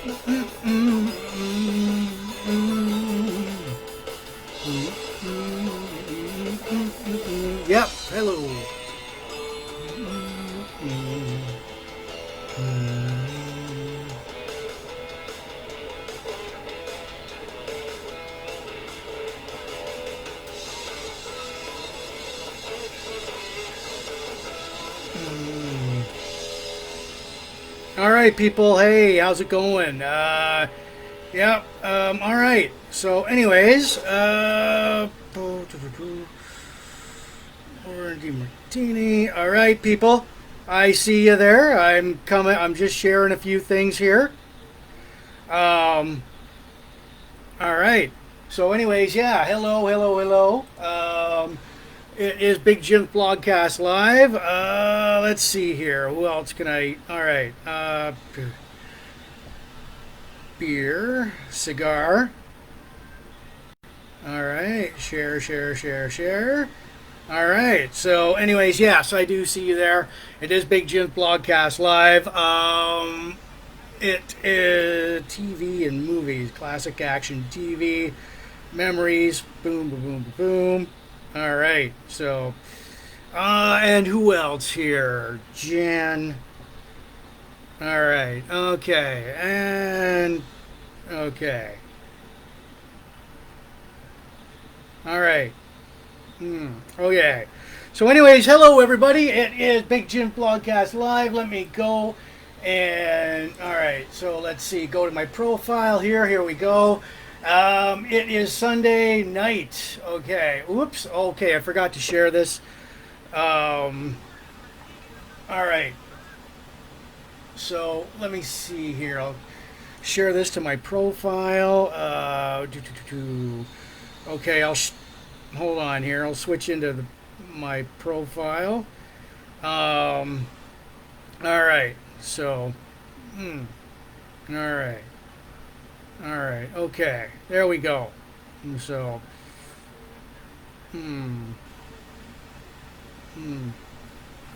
Yep, hello. All right, people. Hey, how's it going? Yep. All right. So, anyways, DeMartini. All right, people. I see you there. I'm coming. I'm just sharing a few things here. All right. So, anyways, yeah. Hello, hello, hello. It is Big Jims Blogcast Live. Let's see here. Who else can I? All right. Beer, cigar. All right. Share, share, share, share. All right. So, anyways, yes, I do see you there. It is Big Jims Blogcast Live. It is TV and movies, classic action TV, memories. Boom, boom, boom, boom. All right, so, and who else here? Jan. All right, okay, and, okay. All right. Okay. So anyways, hello everybody. It is Big Jims Blogcast Live. Let me go and, all right, so let's see. Go to my profile here. Here we go. It is Sunday night. Okay. Oops. Okay, I forgot to share this. All right. So let me see here. I'll share this to my profile. Okay, hold on here. I'll switch into my profile. All right. So, all right. All right. Okay. There we go. So, all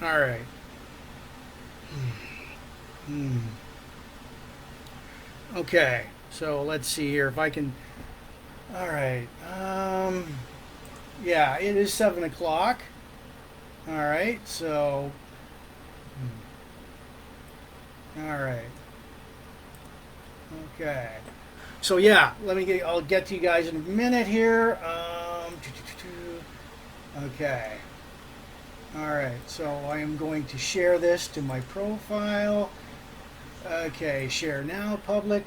right. Okay. So let's see here if I can. All right. Yeah, it is 7 o'clock. All right. So, all right. Okay. So yeah, I'll get to you guys in a minute here. Okay. All right. So I am going to share this to my profile. Okay. Share now, public.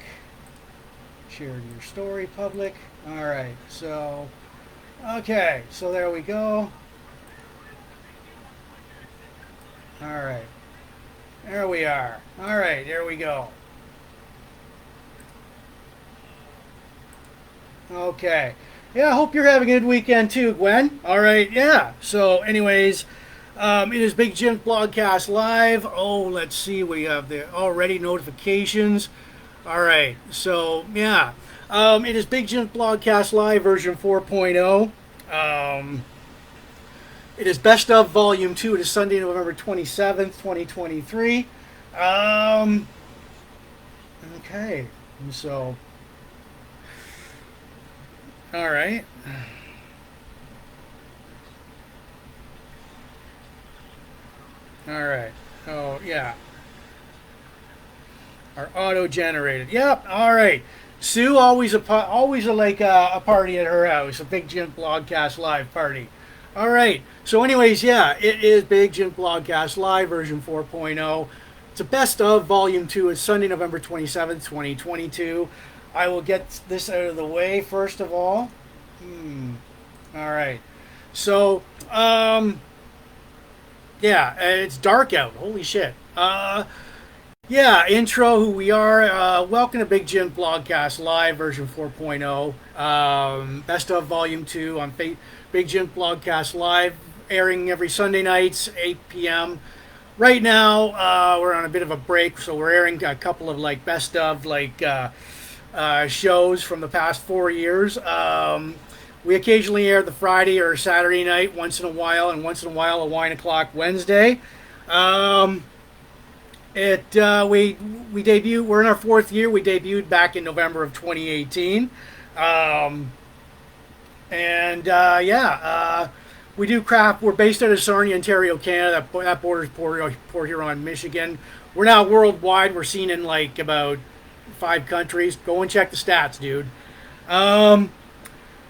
Share your story, public. All right. So, okay. So there we go. All right. There we are. All right. There we go. Okay. Yeah, I hope you're having a good weekend too, Gwen. All right, yeah. So, anyways, it is Big Jims Blogcast Live. Oh, let's see. We have the already notifications. All right. So, yeah. It is Big Jims Blogcast Live version 4.0. It is Best of Volume 2. It is Sunday, November 27th, 2023. Okay. So, all right. All right. Oh, yeah. Are auto-generated. Yep. All right. Sue, always a party at her house. A Big Jims Blogcast Live party. All right. So anyways, yeah, it is Big Jims Blogcast Live version 4.0. It's a best of volume 2. It's Sunday, November 27th, 2022. I will get this out of the way first of all. All right. So, yeah, it's dark out. Holy shit. Yeah, intro, who we are. Welcome to Big Jims Blogcast Live version 4.0. Best of Volume 2 on Big Jims Blogcast Live, airing every Sunday nights, 8 p.m. Right now, we're on a bit of a break, so we're airing a couple of, like, best of, like, shows from the past 4 years. We occasionally air the Friday or Saturday night once in a while, and once in a while a wine o'clock Wednesday. We debuted. We're in our fourth year. We debuted back in November of 2018, we do craft. We're based out of Sarnia, Ontario, Canada. That borders Port Huron, Michigan. We're now worldwide. We're seen in like about 5 countries. Go and check the stats, dude.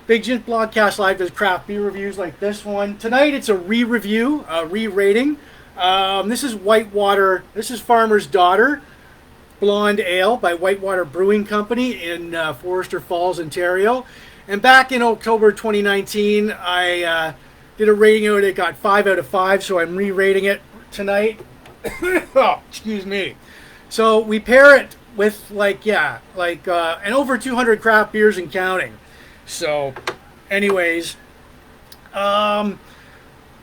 Big Jims Blogcast Live does craft beer reviews like this one. Tonight it's a re-review, a re-rating. This is Whitewater. This is Farmer's Daughter Blonde Ale by Whitewater Brewing Company in Forester Falls, Ontario. And back in October 2019, I did a rating of it. It got 5 out of 5, so I'm re-rating it tonight. Oh, excuse me. So we pair it with and over 200 craft beers and counting. So, anyways,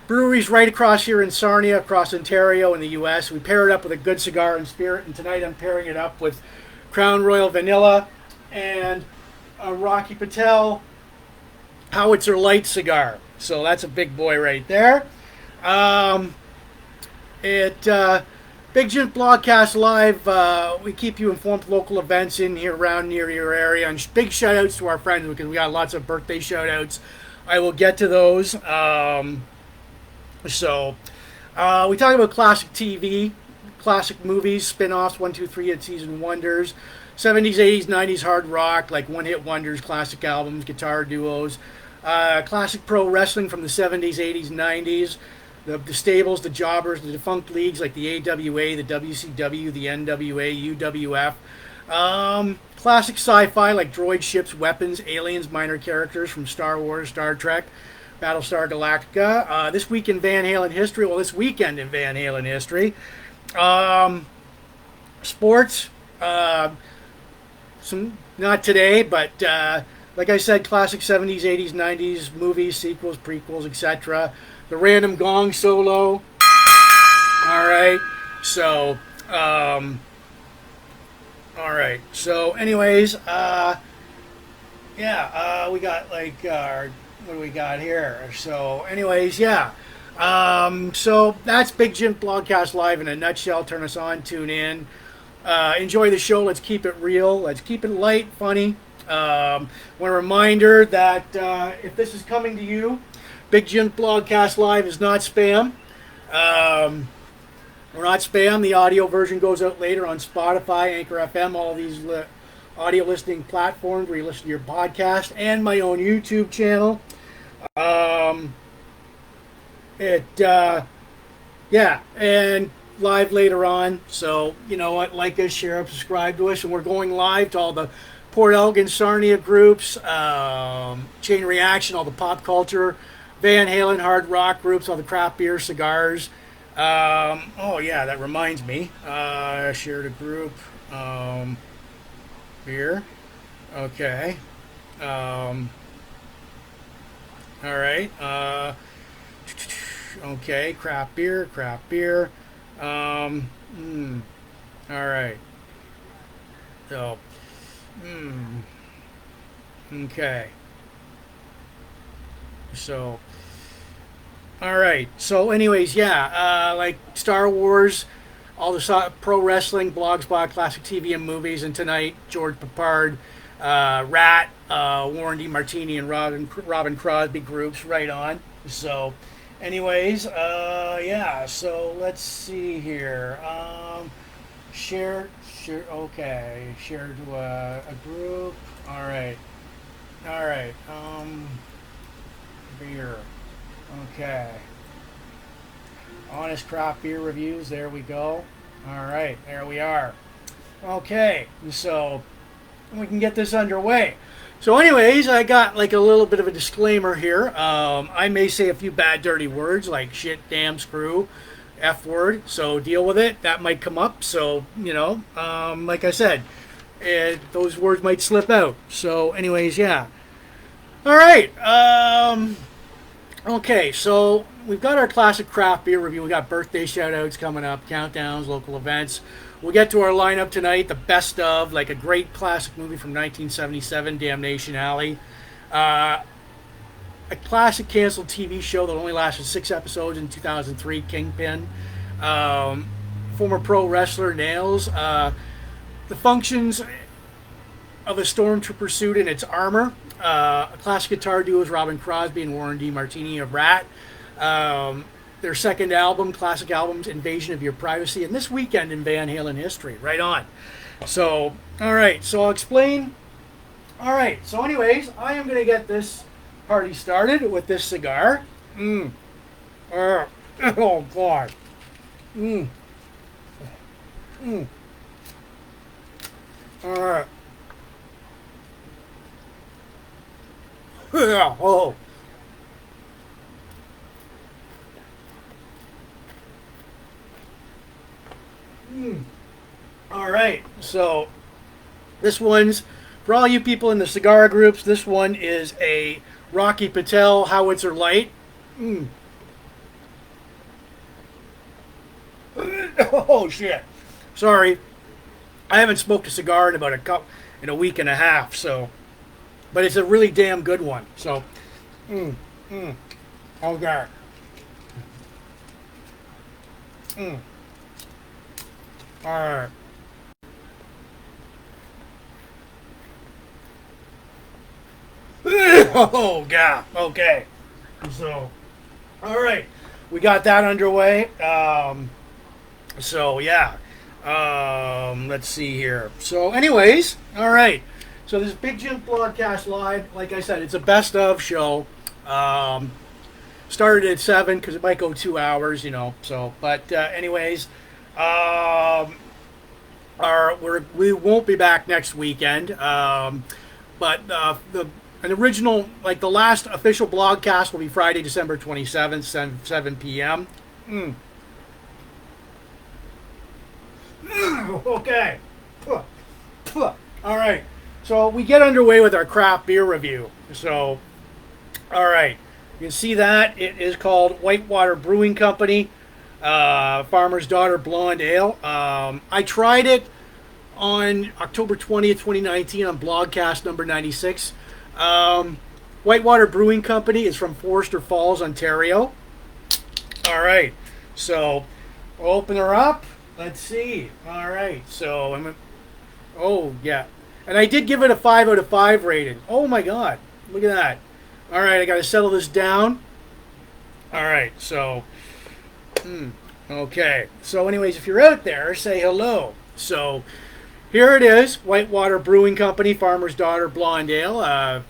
breweries right across here in Sarnia, across Ontario in the U.S. We pair it up with a good cigar and spirit, and tonight I'm pairing it up with Crown Royal Vanilla and a Rocky Patel Howitzer Light cigar. So that's a big boy right there. Big Jims Blogcast Live, we keep you informed of local events in here around near your area. And big shout outs to our friends because we got lots of birthday shout outs. I will get to those. We talk about classic TV, classic movies, spin-offs, 1, 2, 3 and season wonders, 70s, 80s, 90s hard rock, like one-hit wonders, classic albums, guitar duos, classic pro wrestling from the 70s, 80s, 90s, the stables, the jobbers, the defunct leagues like the AWA, the WCW, the NWA, UWF. Classic sci-fi like droid ships, weapons, aliens, minor characters from Star Wars, Star Trek, Battlestar Galactica. This week in Van Halen history, this weekend in Van Halen history. Sports, some not today, but like I said, classic 70s, 80s, 90s movies, sequels, prequels, etc. The random gong solo. All right. So, anyways, we got what do we got here? So, anyways, so that's Big Jims Blogcast Live in a nutshell. Turn us on, tune in. Enjoy the show. Let's keep it real. Let's keep it light, funny. One reminder that if this is coming to you, Big Jims Blogcast Live is not spam. We're not spam. The audio version goes out later on Spotify, Anchor FM, all these audio listening platforms where you listen to your podcast, and my own YouTube channel. And live later on. So, you know what? Like us, share us, subscribe to us. And we're going live to all the Port Elgin, Sarnia groups, Chain Reaction, all the pop culture, Van Halen, hard rock groups, all the craft beer, cigars. That reminds me. Shared a group. Beer. Okay. All right. Okay. Craft beer. All right. So. Okay. So. All right. So, anyways, like Star Wars, all the pro wrestling, blogspot, classic TV and movies, and tonight George Papard, Rat, Warren DeMartini, and Robbin Crosby groups. Right on. So, anyways, So let's see here. Share. Okay. Share to a group. All right. Beer. Okay. Honest craft beer reviews. There we go. All right. There we are. Okay. So we can get this underway. So anyways, I got like a little bit of a disclaimer here. I may say a few bad, dirty words like shit, damn, screw, F word. So deal with it. That might come up. So, like I said, those words might slip out. So anyways, All right. Okay, so we've got our classic craft beer review. We got birthday shout-outs coming up, countdowns, local events. We'll get to our lineup tonight, the best of, like a great classic movie from 1977, Damnation Alley. A classic canceled TV show that only lasted 6 episodes in 2003, Kingpin. former pro wrestler Nailz. The functions of a Stormtrooper suit and its armor. A classic guitar duo is Robbin Crosby and Warren DeMartini of Ratt. Their second album, classic albums, Invasion of Your Privacy, and this weekend in Van Halen history. Right on. So, all right. So I'll explain. All right. So anyways, I am going to get this party started with this cigar. Oh, God. All right. Yeah. Oh. All right. So this one's for all you people in the cigar groups. This one is a Rocky Patel Howitzer Light. Oh shit! Sorry, I haven't smoked a cigar in about a week and a half. So, but it's a really damn good one. So, okay. All right. Oh god. Okay. So, all right, we got that underway. So yeah. Let's see here. So, anyways, all right. So this Big Jims Blogcast live, like I said, it's a best of show. Started at 7 because it might go 2 hours, you know. So, but anyways, we won't be back next weekend. But an original, like the last official blogcast will be Friday, December 27th, 7 p.m. Okay. All right. So we get underway with our craft beer review. So, all right. You can see that. It is called Whitewater Brewing Company, Farmer's Daughter Blonde Ale. I tried it on October 20th, 2019 on Blogcast number 96. Whitewater Brewing Company is from Forster Falls, Ontario. All right. So we'll open her up. Let's see. All right. So oh yeah. And I did give it a 5 out of 5 rating. Oh my God. Look at that. All right. I got to settle this down. All right. So, okay. So anyways, if you're out there, say hello. So here it is. Whitewater Brewing Company, Farmer's Daughter Blonde Ale.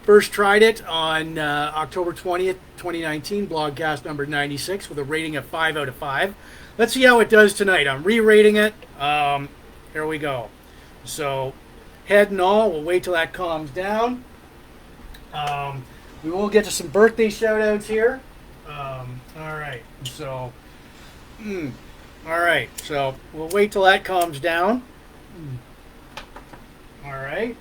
First tried it on October 20th, 2019, Blogcast number 96 with a rating of 5 out of 5. Let's see how it does tonight. I'm re-rating it. Here we go. So, head and all, we'll wait till that calms down. We will get to some birthday shout-outs here. All right. So, all right. So, we'll wait till that calms down. All right.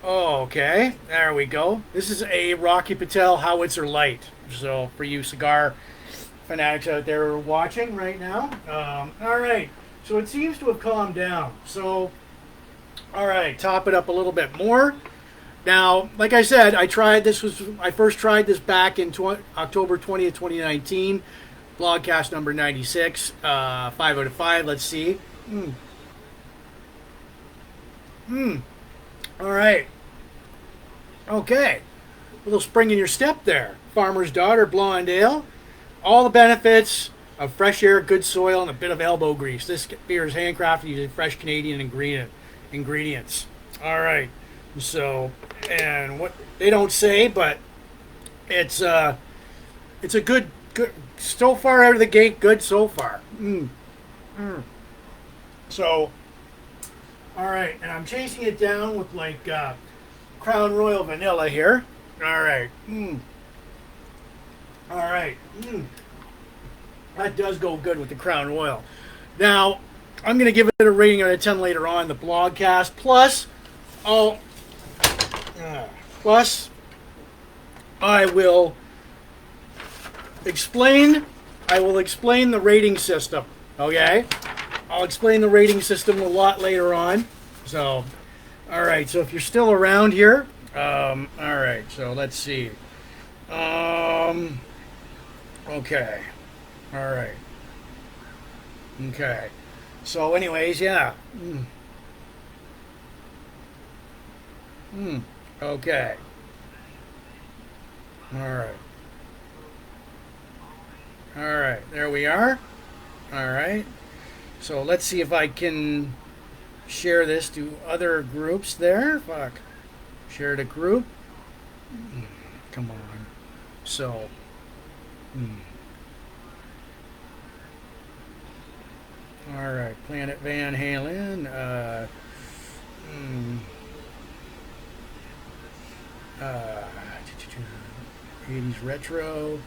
Okay, there we go. This is a Rocky Patel Howitzer Light. So for you cigar fanatics out there who are watching right now. All right, so it seems to have calmed down. So, all right, top it up a little bit more. Now, like I said, I first tried this back in October 20th, 2019. Blogcast number 96, 5 out of 5. Let's see. All right. Okay. A little spring in your step there. Farmer's Daughter Blonde Ale. All the benefits of fresh air, good soil, and a bit of elbow grease. This beer is handcrafted using fresh Canadian ingredients. All right. So, and what they don't say, but it's a good so far out of the gate, good so far. So, all right, and I'm chasing it down with like Crown Royal vanilla here. All right. All right. That does go good with the Crown Royal. Now, I'm going to give it a rating out of 10 later on in the blogcast. Plus, I will explain the rating system. Okay? I'll explain the rating system a lot later on. So, all right. So if you're still around here, All right, so let's see. Okay. All right. Okay. So, anyways, yeah. Okay. All right. All right. There we are. All right. So let's see if I can share this to other groups there. Fuck. Share the group. Come on. So. All right. Planet Van Halen. 80s retro.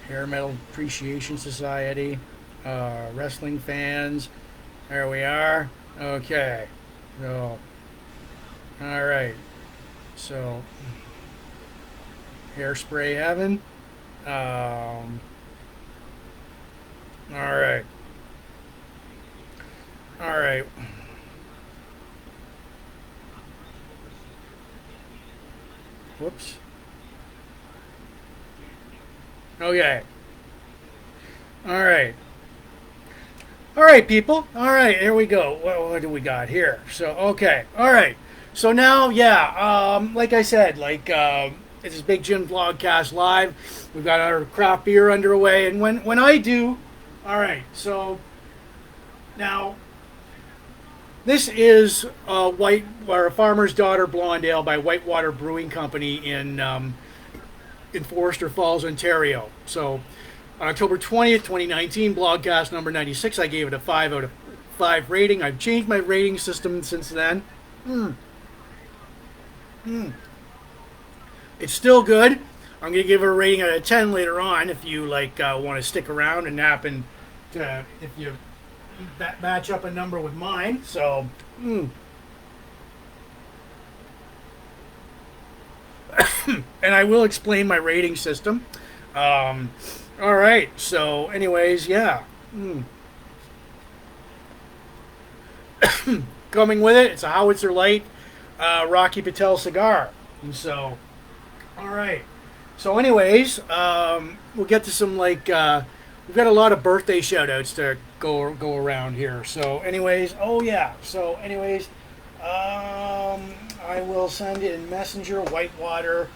Hair Metal Appreciation Society. Wrestling fans. There we are. Okay. So. All right. So. Hairspray Heaven. All right. All right. Whoops. Okay. All right. All right, people. All right, here we go. What do we got here? So, okay. All right. So now, yeah, like I said, this is Big Jims Blogcast Live. We've got our craft beer underway. And when I do, all right, so now this is a Farmer's Daughter Blonde Ale by Whitewater Brewing Company in Forester Falls, Ontario. So on October 20th, 2019, Blogcast number 96, I gave it a 5 out of 5 rating. I've changed my rating system since then. It's still good. I'm going to give it a rating out of 10 later on if you want to stick around and happen to, if you match up a number with mine. So, and I will explain my rating system. All right. So, anyways, yeah. Coming with it, it's a Howitzer Light Rocky Patel cigar. And so, all right. So, anyways, we'll get to some we've got a lot of birthday shout-outs to go around here. So, anyways, oh yeah. So, anyways, I will send in Messenger Whitewater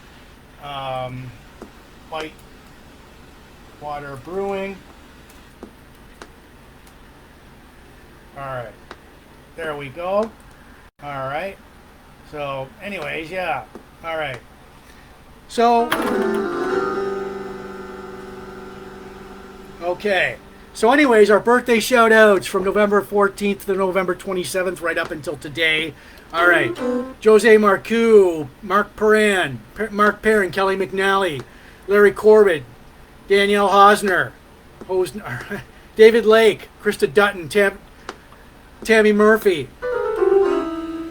Brewing. All right. There we go. All right. So, anyways, yeah. All right. So, okay. So, anyways, our birthday shout-outs from November 14th to November 27th, right up until today. All right. Jose Marcoux, Mark Perrin, Kelly McNally, Larry Corbett, Danielle Hosner, David Lake, Krista Dutton, Tammy Murphy,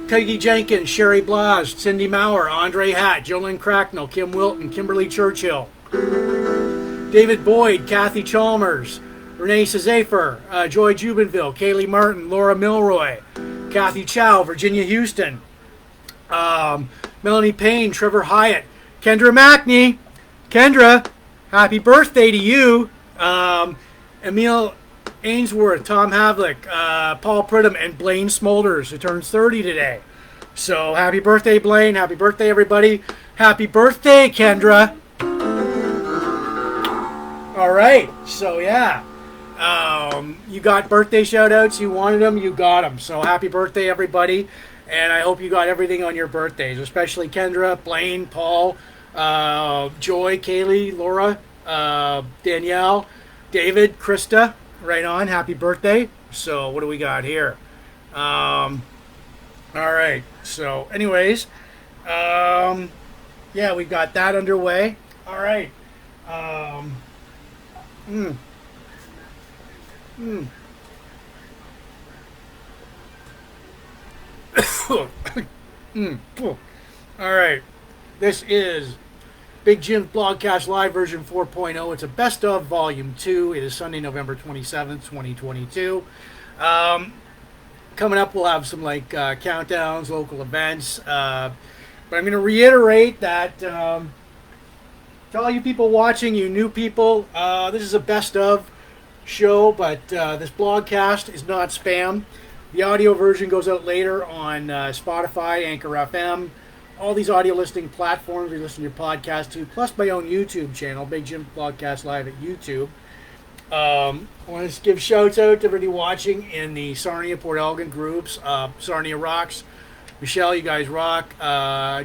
Peggy Jenkins, Sherry Blas, Cindy Maurer, Andre Hatt, Jolyn Cracknell, Kim Wilton, Kimberly Churchill, David Boyd, Kathy Chalmers, Renee Cezafer, Joy Jubenville, Kaylee Martin, Laura Milroy, Kathy Chow, Virginia Houston, Melanie Payne, Trevor Hyatt, Kendra Mackney. Kendra, happy birthday to you. Emil Ainsworth, Tom Havlick, Paul Pridham, and Blaine Smolders, who turns 30 today. So happy birthday, Blaine. Happy birthday, everybody. Happy birthday, Kendra. All right. So, yeah. You got birthday shout-outs. You wanted them. You got them. So happy birthday, everybody. And I hope you got everything on your birthdays, especially Kendra, Blaine, Paul, Joy, Kaylee, Laura, Danielle, David, Krista. Right on. Happy birthday. So what do we got here? All right. So anyways, yeah, we got that underway. All right. All right. This is Big Jims Blogcast Live version 4.0. It's a best of volume 2. It is Sunday, November 27th, 2022. Coming up, we'll have some like countdowns, local events. But I'm going to reiterate that to all you people watching, you new people, this is a best of show, but this blogcast is not spam. The audio version goes out later on Spotify, Anchor FM, all these audio listening platforms you listen to your podcast to, plus my own YouTube channel, Big Jims Blogcast Live at YouTube. I want to give shouts out to everybody watching in the Sarnia, Port Elgin groups. Sarnia rocks. Michelle, you guys rock.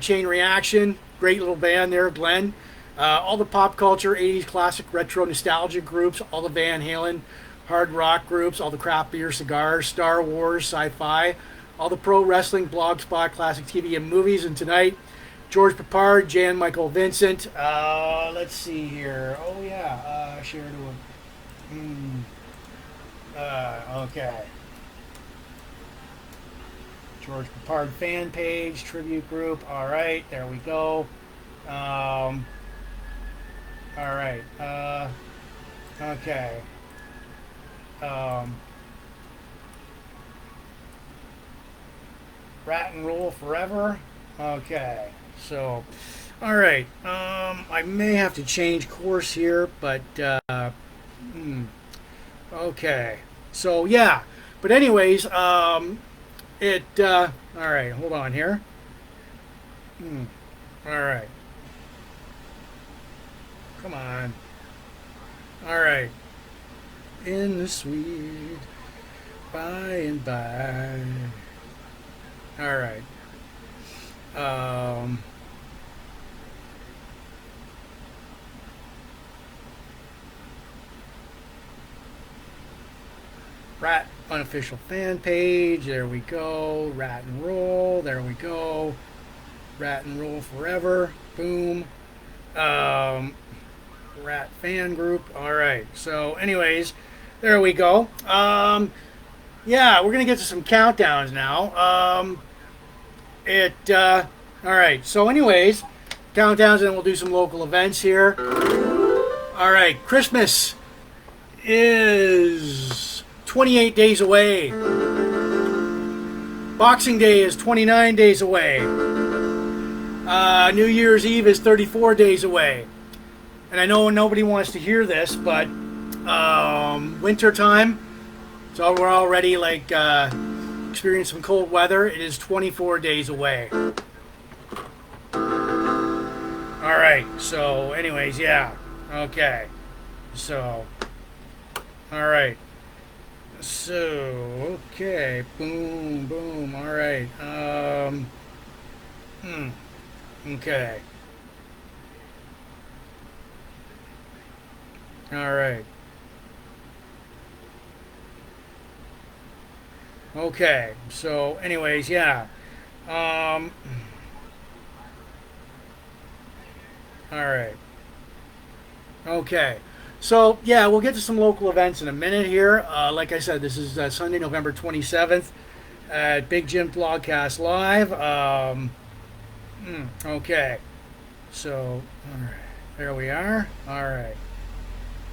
Chain Reaction, great little band there. Glenn. All the pop culture, 80s classic retro nostalgia groups. All the Van Halen hard rock groups. All the craft beer, cigars, Star Wars, sci-fi. All the pro wrestling, blogspot, classic TV and movies. And tonight, George Papard, Jan Michael Vincent. Let's see here. Oh, yeah. Share to him. Okay. George Papard fan page, tribute group. All right, there we go. All right. Okay. Rat and roll forever. Okay. So, all right. I may have to change course here, but. Okay. So yeah, but anyways, all right. Hold on here. All right. Come on. All right. In the sweet by and by. All right. Rat unofficial fan page. There we go. Rat and roll. There we go. Rat and roll forever. Boom. Rat fan group. All right. So, anyways, there we go. Yeah, we're gonna get to some countdowns now. All right. So, anyways, countdowns, and then we'll do some local events here. All right. Christmas is 28 days away. Boxing Day is 29 days away. New Year's Eve is 34 days away. And I know nobody wants to hear this, but winter time, so we're already like experiencing some cold weather. It is 24 days away. All right. So, anyways, yeah. Okay. So, all right. So, okay, boom, boom, all right, okay, all right, okay, so, anyways, yeah, all right, okay. So, yeah, we'll get to some local events in a minute here. Like I said, this is Sunday, November 27th at Big Jims Blogcast Live. Okay. So, all right. There we are. All right.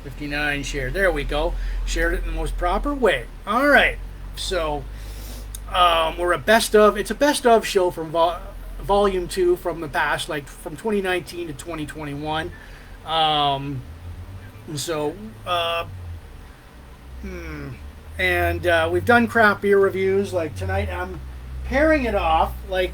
59 shared. There we go. Shared it in the most proper way. All right. So, we're it's a best of show from volume 2 from the past, like from 2019 to 2021. So, we've done craft beer reviews. Like tonight, I'm pairing it off. Like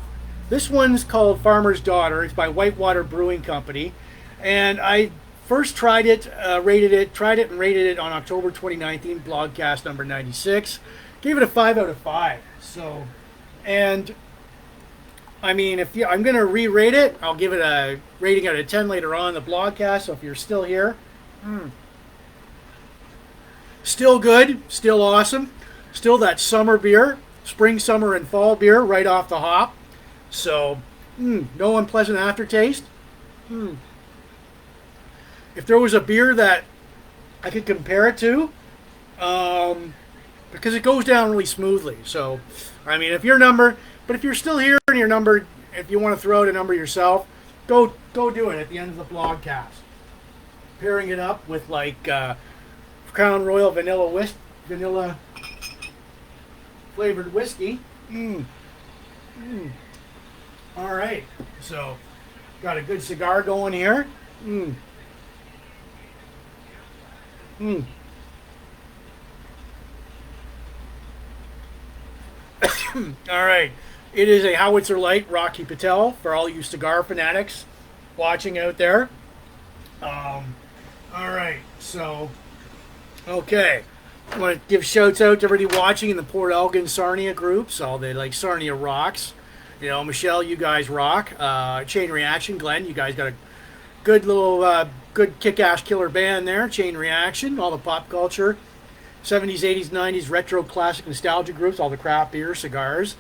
this one's called Farmer's Daughter. It's by Whitewater Brewing Company, and I first tried it and rated it on October 2019, blogcast number 96. Gave it a 5 out of 5. So, and I mean, I'm gonna re-rate it. I'll give it a rating out of 10 later on in the blogcast. So if you're still here. Still good, still awesome, still that summer beer, spring, summer, and fall beer right off the hop. So, no unpleasant aftertaste. If there was a beer that I could compare it to, because it goes down really smoothly. So, I mean, if you're still here and your number, if you want to throw out a number yourself, go do it at the end of the blogcast. Pairing it up with like Crown Royal vanilla flavored whiskey. All right, so got a good cigar going here. All right, it is a Howitzer Light Rocky Patel for all you cigar fanatics watching out there. All right, so okay, I want to give shouts out to everybody watching in the Port Elgin Sarnia groups. All the like Sarnia rocks. You know, Michelle, you guys rock. Chain Reaction, Glenn, you guys got a good little, good kick-ass killer band there. Chain Reaction, all the pop culture, 70s, 80s, 90s, retro, classic, nostalgia groups, all the craft beer, cigars,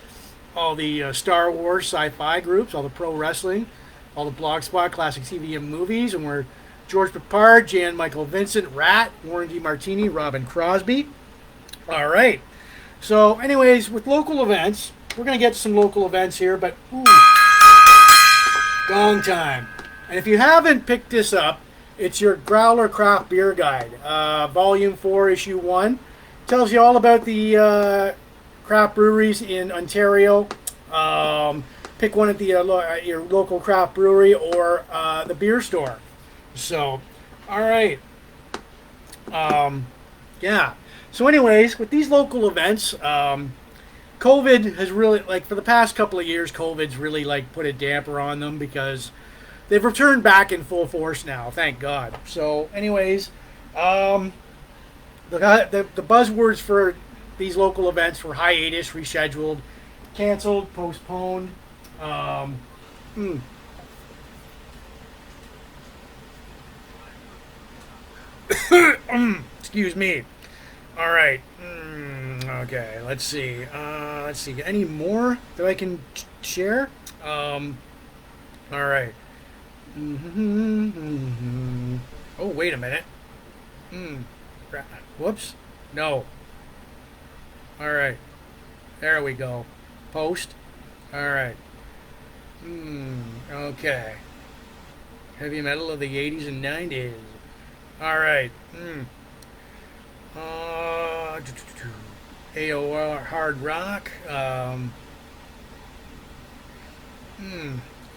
all the Star Wars, sci-fi groups, all the pro wrestling, all the Blogspot, classic TV and movies, and we're George Papard, Jan Michael Vincent, Rat, Warren DeMartini, Robbin Crosby. All right. So, anyways, with local events, we're going to get to some local events here, but gong time. And if you haven't picked this up, it's your Growler Craft Beer Guide, Volume 4, Issue 1. Tells you all about the craft breweries in Ontario. Pick one at the your local craft brewery or the beer store. So, all right. Yeah. So anyways, with these local events, COVID has really, like, for the past couple of years, COVID's really, like, put a damper on them because they've returned back in full force now, thank God. So, anyways, the buzzwords for these local events were hiatus, rescheduled, canceled, postponed. Excuse me. All right. Okay, let's see. Any more that I can share? All right. Oh, wait a minute. Whoops. No. All right. There we go. Post. All right. Okay. Heavy metal of the 80s and 90s. All right. AOR hard rock.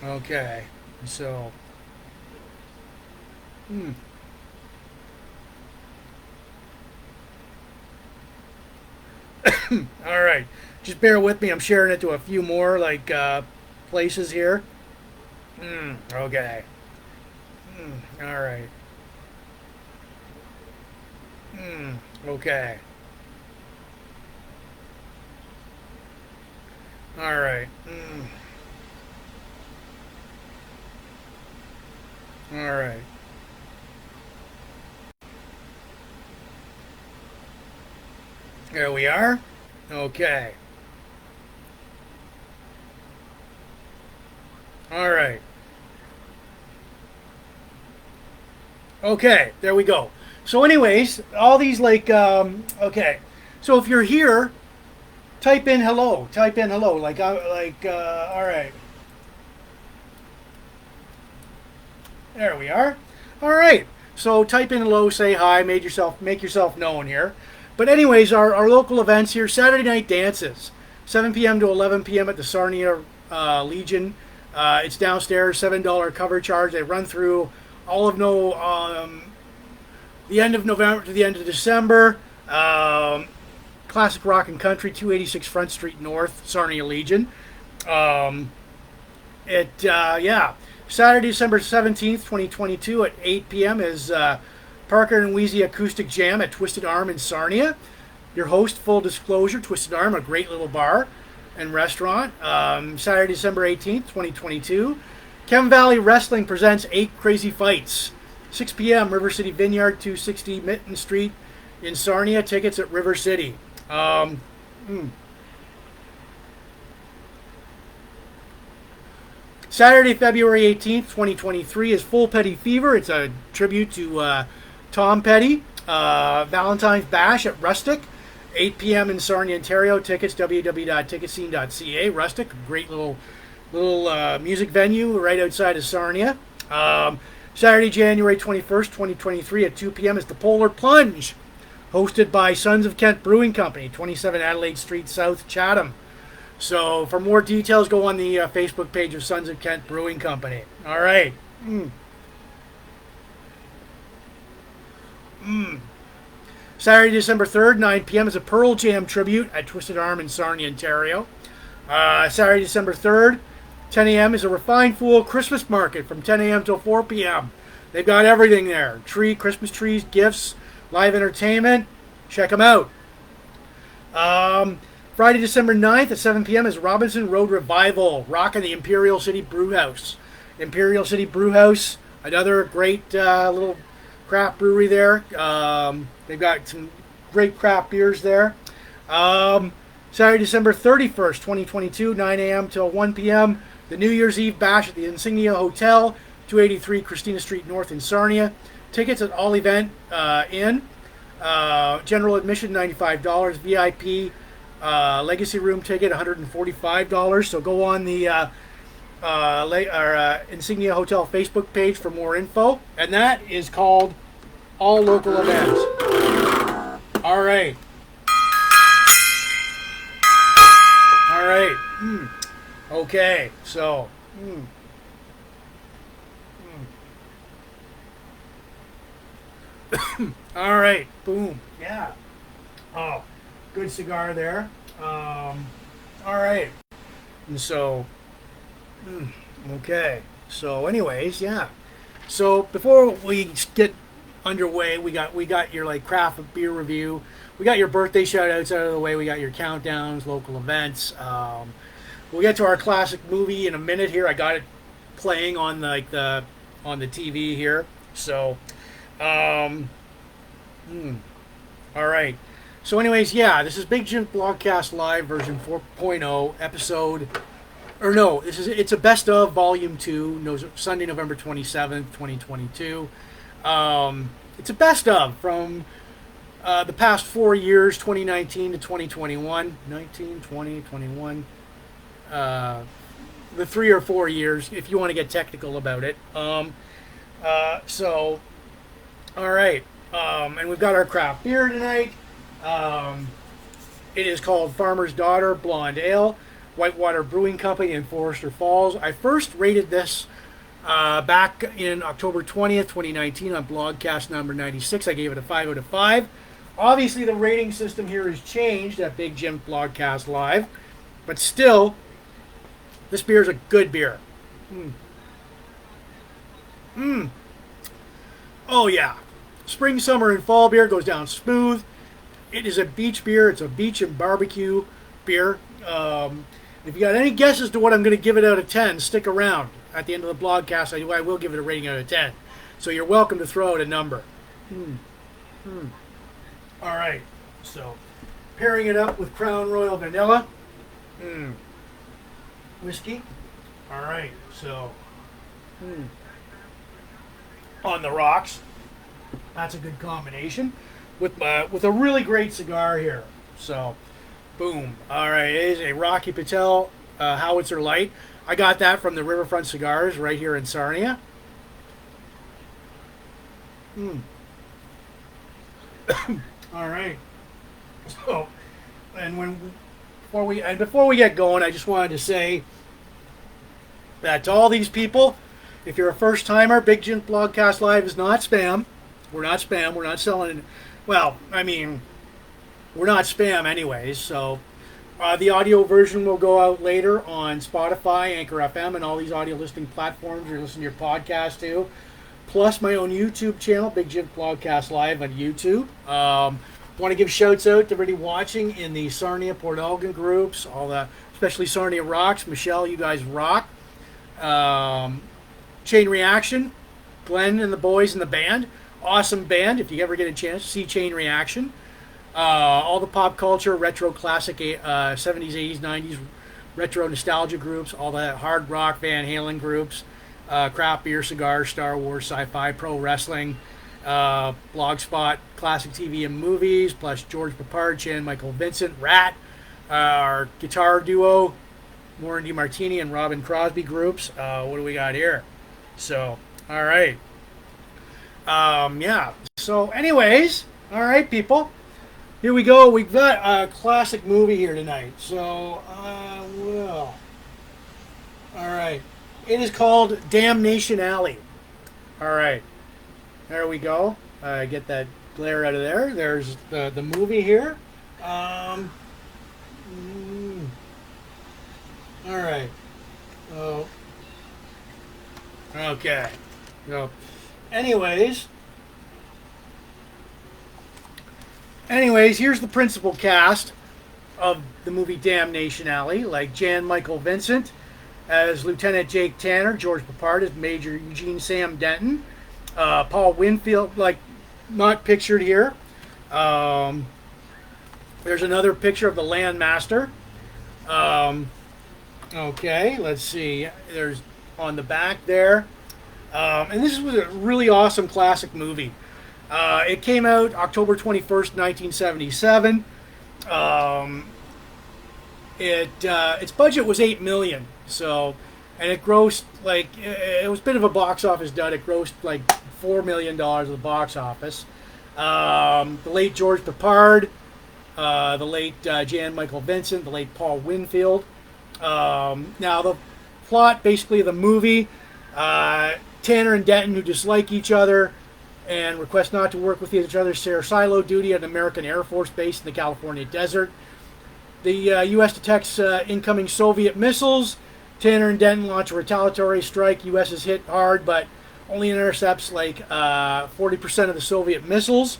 Okay. So. All right. Just bear with me. I'm sharing it to a few more like places here. Okay. All right. Okay. All right. All right. There we are. Okay. All right. Okay, there we go. So anyways, all these like, okay. So if you're here, type in hello. Type in hello. All right. There we are. All right. So type in hello, say hi, make yourself known here. But anyways, our local events here, Saturday night dances, 7 p.m. to 11 p.m. at the Sarnia Legion. It's downstairs, $7 cover charge. They run through all of the end of November to the end of December. Classic rock and country, 286 Front Street North, Sarnia Legion. Saturday, December 17th, 2022 at 8 p.m. is Parker and Wheezy Acoustic Jam at Twisted Arm in Sarnia. Your host, full disclosure, Twisted Arm, a great little bar and restaurant. Saturday, December 18th, 2022. Chem Valley Wrestling presents 8 Crazy Fights. 6 p.m. River City Vineyard, 260 Mitten Street in Sarnia. Tickets at River City. Saturday, February 18th, 2023 is Full Petty Fever. It's a tribute to Tom Petty. Valentine's Bash at Rustic. 8 p.m. in Sarnia, Ontario. Tickets, www.ticketscene.ca. Rustic, great little music venue right outside of Sarnia. Saturday, January 21st, 2023 at 2 p.m. is the Polar Plunge. hosted by Sons of Kent Brewing Company, 27 Adelaide Street South, Chatham. So for more details, go on the Facebook page of Sons of Kent Brewing Company. All right. Saturday, December 3rd, 9 p.m. is a Pearl Jam tribute at Twisted Arm in Sarnia, Ontario. Saturday, December 3rd, 10 a.m. is a Refined Fool Christmas market from 10 a.m. till 4 p.m. They've got everything there. Christmas trees, gifts, live entertainment. Check them out. Friday, December 9th at 7 p.m. is Robinson Road Revival, rocking the Imperial City Brewhouse. Imperial City Brewhouse, another great little craft brewery there. They've got some great craft beers there. Saturday, December 31st, 2022, 9 a.m. till 1 p.m. The New Year's Eve Bash at the Insignia Hotel, 283 Christina Street North in Sarnia. Tickets at All Event Inn. General admission, $95. VIP Legacy Room ticket, $145. So go on the Insignia Hotel Facebook page for more info. And that is called All Local Events. All right. All right. Okay. So. All right. Boom. Yeah. Oh. Good cigar there. All right. And so, okay. So, anyways, yeah. So before we get underway, we got your like craft beer review. We got your birthday shout outs out of the way. We got your countdowns, local events. We'll get to our classic movie in a minute here. I got it playing on on the TV here. So, all right. So anyways, yeah, this is Big Jims Blogcast Live version 4.0 episode, or no, it's a best of volume 2, Sunday, November 27th, 2022. It's a best of from the past 4 years, 2019 to 2021, 19, 20, 21, the 3 or 4 years, if you want to get technical about it. So, all right, and we've got our craft beer tonight. It is called Farmer's Daughter Blonde Ale, Whitewater Brewing Company in Forester Falls. I first rated this back in October 20th, 2019 on Blogcast number 96. I gave it a 5 out of 5. Obviously, the rating system here has changed at Big Jims Blogcast Live, but still, this beer is a good beer. Oh, yeah. Spring, summer, and fall beer goes down smooth. It is a beach beer. It's a beach and barbecue beer. If you got any guesses to what I'm going to give it out of 10, stick around. At the end of the blogcast, I will give it a rating out of 10. So you're welcome to throw out a number. All right. So pairing it up with Crown Royal Vanilla. Whiskey. All right. So on the rocks. That's a good combination. With a really great cigar here. So, boom. All right, it is a Rocky Patel Howitzer Light. I got that from the Riverfront Cigars right here in Sarnia. All right. So, before we get going, I just wanted to say that to all these people, if you're a first timer, Big Jims Blogcast Live is not spam. We're not spam. We're not selling. Well, I mean, we're not spam anyways, so the audio version will go out later on Spotify, Anchor FM, and all these audio listening platforms you're listening to your podcast to, plus my own YouTube channel, Big Jims Blogcast Live on YouTube. Want to give shouts out to everybody watching in the Sarnia, Port Elgin groups, especially Sarnia Rocks. Michelle, you guys rock. Chain Reaction, Glenn and the boys in the band. Awesome band, if you ever get a chance to see Chain Reaction. All the pop culture, retro classic 70s, 80s, 90s retro nostalgia groups, all the hard rock Van Halen groups, craft beer, cigars, Star Wars, sci-fi, pro wrestling, Blogspot, classic TV and movies, plus George Papard, Chan Michael Vincent, Rat, our guitar duo, Warren DeMartini and Robbin Crosby groups. What do we got here? So, all right. Yeah. So, anyways, all right, people. here we go. We've got a classic movie here tonight. So, well, all right. It is called Damnation Alley. All right. There we go. Get that glare out of there. There's the movie here. All right. Oh. Okay. So, anyways, here's the principal cast of the movie Damnation Alley. Like Jan Michael Vincent as Lieutenant Jake Tanner, George Papard as Major Eugene Sam Denton, Paul Winfield, like not pictured here. There's another picture of the Landmaster. Okay, let's see. There's on the back there. And this was a really awesome classic movie. It came out October 21st, 1977. Its budget was $8 million. So, and it grossed like it was a bit of a box office dud. It grossed like $4 million at the box office. The late George Papard, the late Jan Michael Vincent, the late Paul Winfield. Now the plot basically of the movie: Tanner and Denton, who dislike each other and request not to work with each other, share silo duty at an American Air Force base in the California desert. The U.S. detects incoming Soviet missiles. Tanner and Denton launch a retaliatory strike. U.S. is hit hard, but only intercepts like 40% of the Soviet missiles.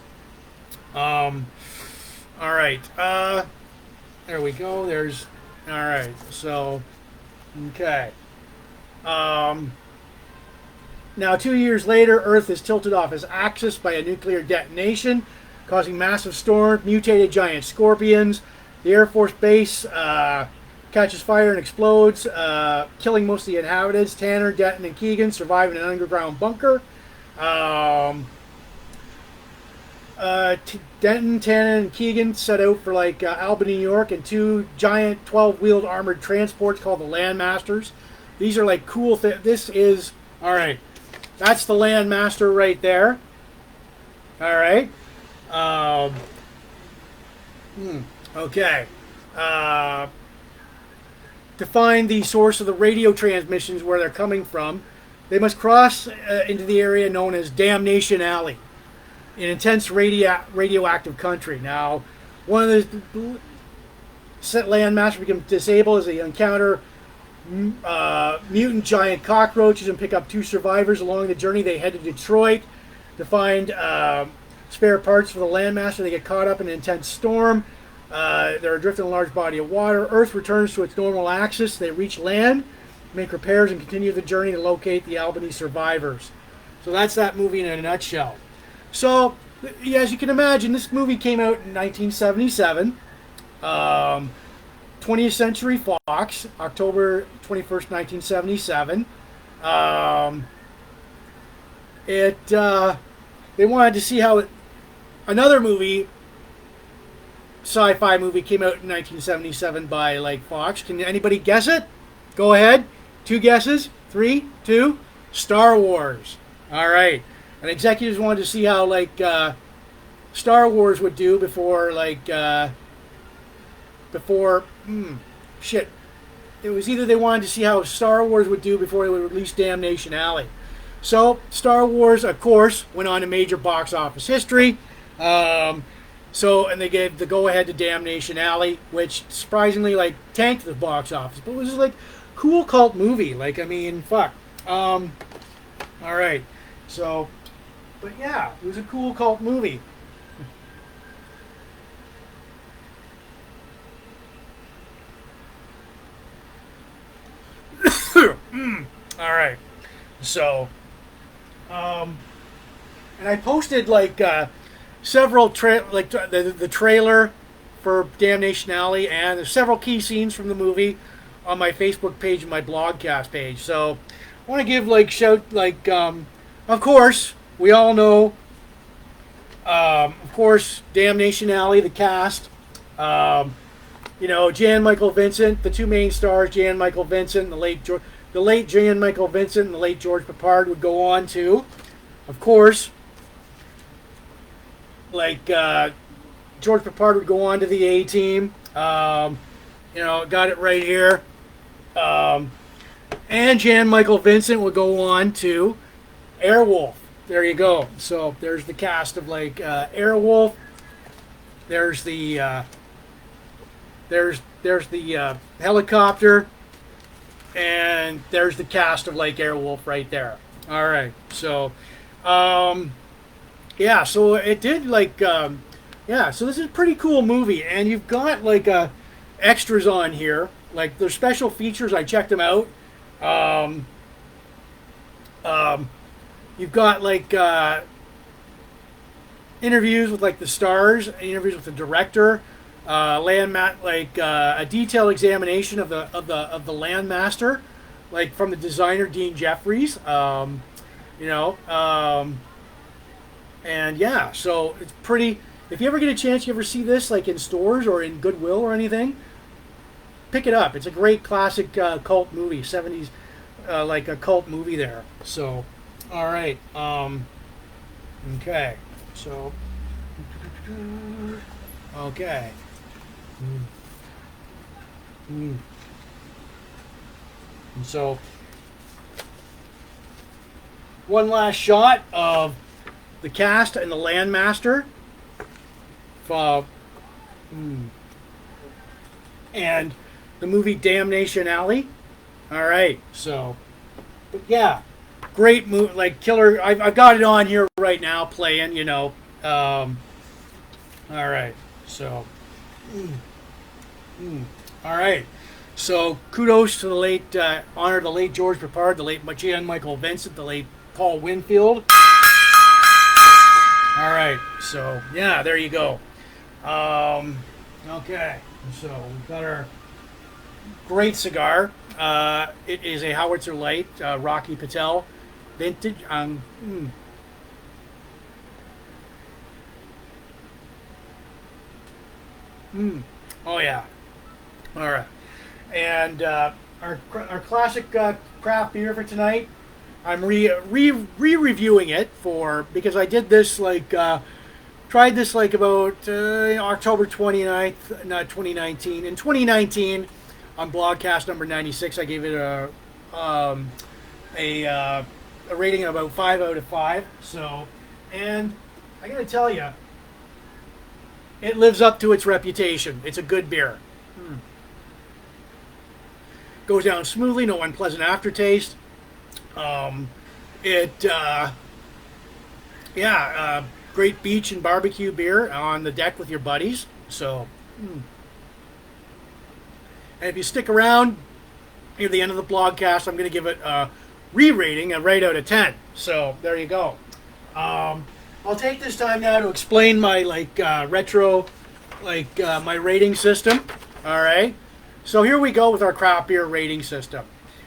All right. There we go. There's... All right. So, okay. Now, 2 years later, Earth is tilted off its axis by a nuclear detonation, causing massive storms, mutated giant scorpions. The Air Force base catches fire and explodes, killing most of the inhabitants. Tanner, Denton, and Keegan survive in an underground bunker. Denton, Tanner, and Keegan set out for like Albany, New York, in two giant 12-wheeled armored transports called the Landmasters. These are like cool things. This is, all right, that's the Landmaster right there. All right. Okay. To find the source of the radio transmissions where they're coming from, they must cross into the area known as Damnation Alley, an intense radioactive country. Now, one of the Landmasters becomes disabled as they encounter mutant giant cockroaches and pick up two survivors. Along the journey, they head to Detroit to find spare parts for the Landmaster. They get caught up in an intense storm. They're adrift in a large body of water. Earth returns to its normal axis. They reach land, make repairs, and continue the journey to locate the Albany survivors. So that's that movie in a nutshell. So, as you can imagine, this movie came out in 1977. 20th Century Fox, October 21st, 1977. They wanted to see how another movie, sci-fi movie, came out in 1977 by like Fox. Can anybody guess it? Go ahead. 2 guesses. 3, 2. Star Wars. All right. And executives wanted to see how like Star Wars would do before like shit. It was either they wanted to see how Star Wars would do before they would release Damnation Alley. So Star Wars, of course, went on to major box office history. And they gave the go-ahead to Damnation Alley, which surprisingly like tanked the box office, but it was like cool cult movie. Like, I mean, fuck. All right. So, but yeah, it was a cool cult movie. All right. So, and I posted like several the trailer for Damnation Alley, and there's several key scenes from the movie on my Facebook page and my blogcast page. So I want to give of course we all know of course Damnation Alley, the cast, Jan Michael Vincent, the two main stars, Jan Michael Vincent, the late Jan Michael Vincent and the late George Papard would go on to, of course, George Papard would go on to the A-Team. Got it right here. And Jan Michael Vincent would go on to Airwolf. There you go. So there's the cast of like Airwolf. There's the helicopter, and there's the cast of like Airwolf right there. All right. So, yeah. So it did like, yeah. So this is a pretty cool movie, and you've got like extras on here. Like there's special features. I checked them out. You've got like interviews with like the stars, interviews with the director, a detailed examination of the Landmaster, like from the designer Dean Jeffries. And yeah, so it's pretty. If you ever get a chance, you ever see this like in stores or in Goodwill or anything, pick it up. It's a great classic cult movie, 70s, like a cult movie there. So, all right. Okay. So, okay. And so, one last shot of the cast and the Landmaster. And the movie Damnation Alley. All right, so, but yeah, great movie, like killer. I've got it on here right now playing, all right, so, all right, so kudos to the late, honor the late George Papard, the late Jan Michael Vincent, the late Paul Winfield. All right, so yeah, there you go. Okay, so we've got our great cigar. It is a Howitzer Light, Rocky Patel vintage. Oh yeah. All right. And our classic craft beer for tonight. I'm reviewing it because I did this like tried this like about October 29th, 2019. In 2019, on Blogcast number 96, I gave it a rating of about 5 out of 5. So, and I gotta tell you, it lives up to its reputation. It's a good beer. Goes down smoothly, no unpleasant aftertaste. Great beach and barbecue beer on the deck with your buddies. So, and if you stick around near the end of the blogcast, I'm going to give it a re-rating, a right out of 10. So there you go. I'll take this time now to explain my retro, my rating system. All right. So here we go with our craft beer rating system.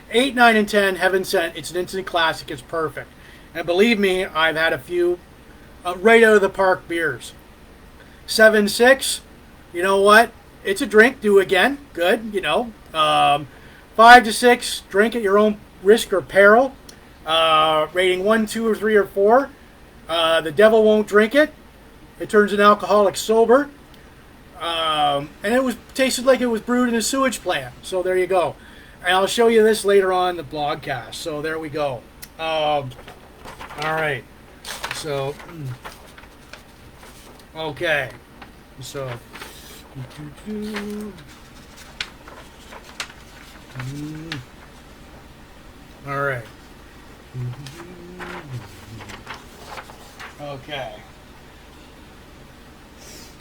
8, 9, and 10, heaven sent. It's an instant classic. It's perfect. And believe me, I've had a few right out of the park beers. 7, 6, you know what? It's a drink. Do again. Good, 5 to 6, drink at your own risk or peril. Rating 1, 2, or 3, or 4. The devil won't drink it. It turns an alcoholic sober. And it tasted like it was brewed in a sewage plant. So there you go. And I'll show you this later on in the blogcast. So there we go. All right. So, okay. So, all right. Okay.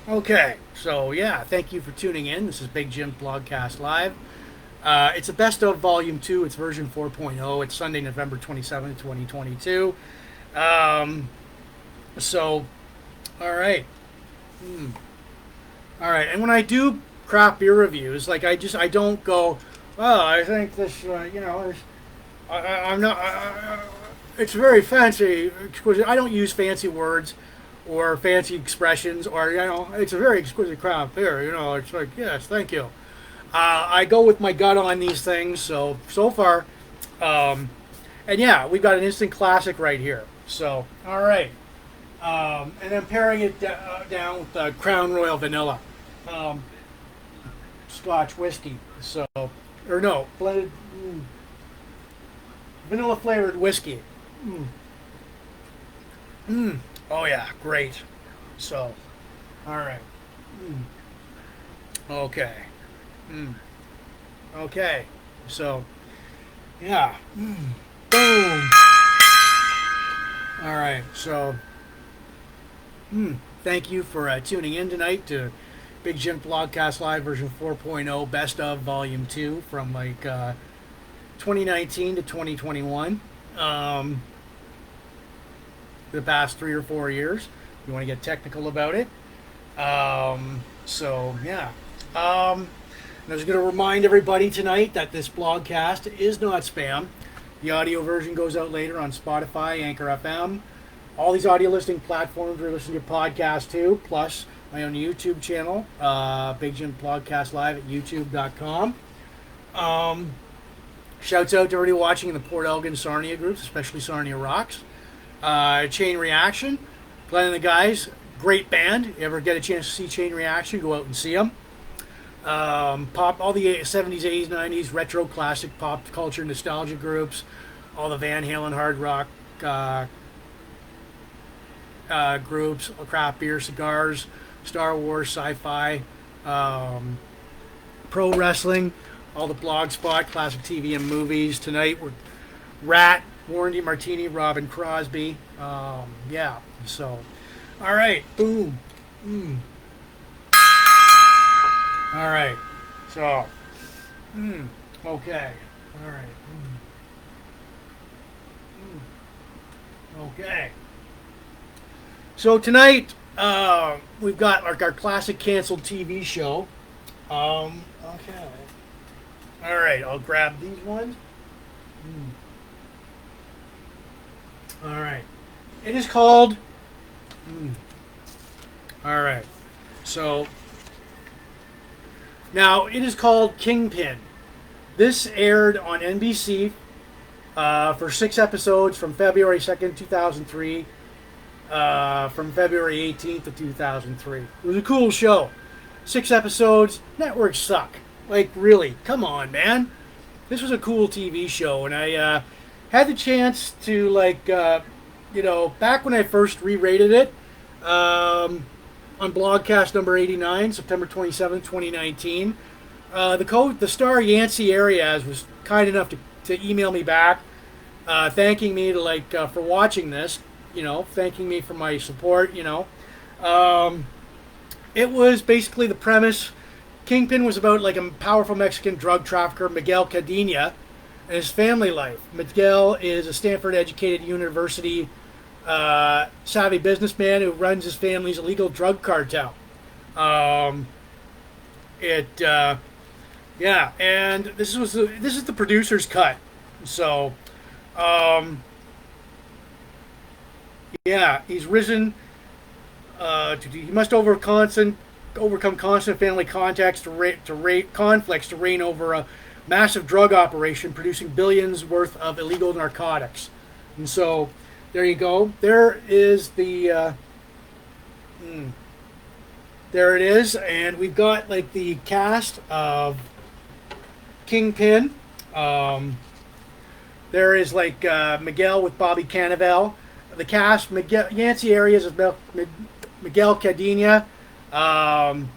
Okay. So, yeah, thank you for tuning in. This is Big Jims Blogcast Live. It's a best of volume 2. It's version 4.0. It's Sunday, November 27th, 2022. So, all right. All right. And when I do craft beer reviews, like I don't go, well, I think this, I'm not, it's very fancy. I don't use fancy words or fancy expressions or, it's a very exquisite craft beer. It's like, yes, thank you. I go with my gut on these things. So far, and yeah, we've got an instant classic right here. So, all right. And then pairing it down with Crown Royal Vanilla Scotch whiskey. So, or no, blended vanilla flavored whiskey. Oh yeah, great. So, all right. Okay. Okay. So, yeah. Boom. All right. So, thank you for tuning in tonight to Big Jims Blogcast Live version 4.0 Best of Volume 2 from like 2019 to 2021. The past 3 or 4 years. You want to get technical about it. So, yeah. I was going to remind everybody tonight that this blogcast is not spam. The audio version goes out later on Spotify, Anchor FM, all these audio listening platforms where you listen to your podcast too, plus my own YouTube channel, Big Jims Blogcast Live at youtube.com. Shouts out to everybody watching in the Port Elgin Sarnia groups, especially Sarnia Rocks. Chain Reaction, Glenn and the guys, great band. If you ever get a chance to see Chain Reaction, go out and see them. Pop, all the 70s, 80s, 90s, retro, classic pop culture, nostalgia groups, all the Van Halen hard rock groups, craft beer, cigars, Star Wars, sci-fi, pro wrestling, all the Blogspot, classic TV and movies. Tonight we're Rat, Warren DeMartini, Robbin, Crosby. Yeah, so, all right, boom. All right, so, okay, all right, okay. So tonight, we've got our classic canceled TV show. Okay. All right, I'll grab these ones. All right. It is called... All right. So... Now, it is called Kingpin. This aired on NBC for 6 episodes from February 2nd, 2003, from February 18th of 2003. It was a cool show. 6 episodes. Networks suck. Like, really. Come on, man. This was a cool TV show, and I had the chance to, like, back when I first re-rated it, on Blogcast number 89, September 27th, 2019. The star Yancy Arias was kind enough to email me back, thanking me for watching this, thanking me for my support, It was basically the premise. Kingpin was about like a powerful Mexican drug trafficker, Miguel Cadena, and his family life. Miguel is a Stanford-educated university savvy businessman who runs his family's illegal drug cartel. And this is the producer's cut. So, he's risen. He must overcome constant family contacts conflicts to reign over a massive drug operation producing billions worth of illegal narcotics. And so, there you go. There is the. There it is, and we've got like the cast of Kingpin. There is like Miguel with Bobby Cannavale. The cast: Yancy Arias is Miguel Cadena. And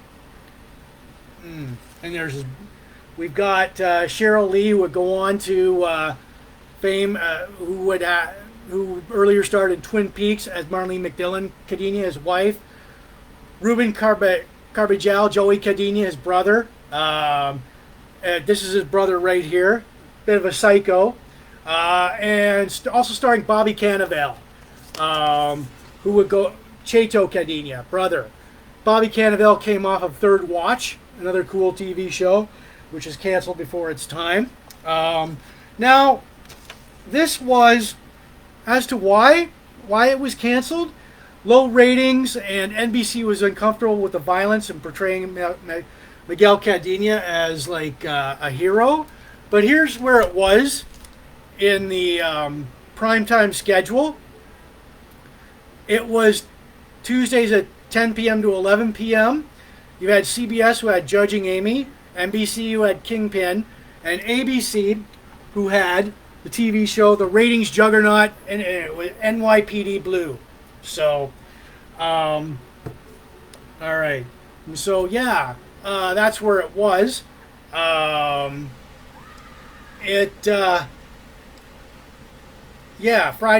we've got Cheryl Lee, who would go on to fame, who earlier starred in Twin Peaks as Marlene McDillon Cadena, his wife. Ruben Carbajal, Joey Cadena, his brother. This is his brother right here. Bit of a psycho. And also starring Bobby Cannavale, who would go... Cheto Cadena, brother. Bobby Cannavale came off of Third Watch, another cool TV show, which is canceled before its time. Now, this was... As to why it was canceled, low ratings, and NBC was uncomfortable with the violence and portraying Miguel Cadena as like a hero. But here's where it was in the primetime schedule. It was Tuesdays at 10 p.m. to 11 p.m. You had CBS, who had Judging Amy, NBC, who had Kingpin, and ABC, who had the TV show, the ratings juggernaut, and it was NYPD Blue. So, all right. So, yeah, that's where it was. Friday,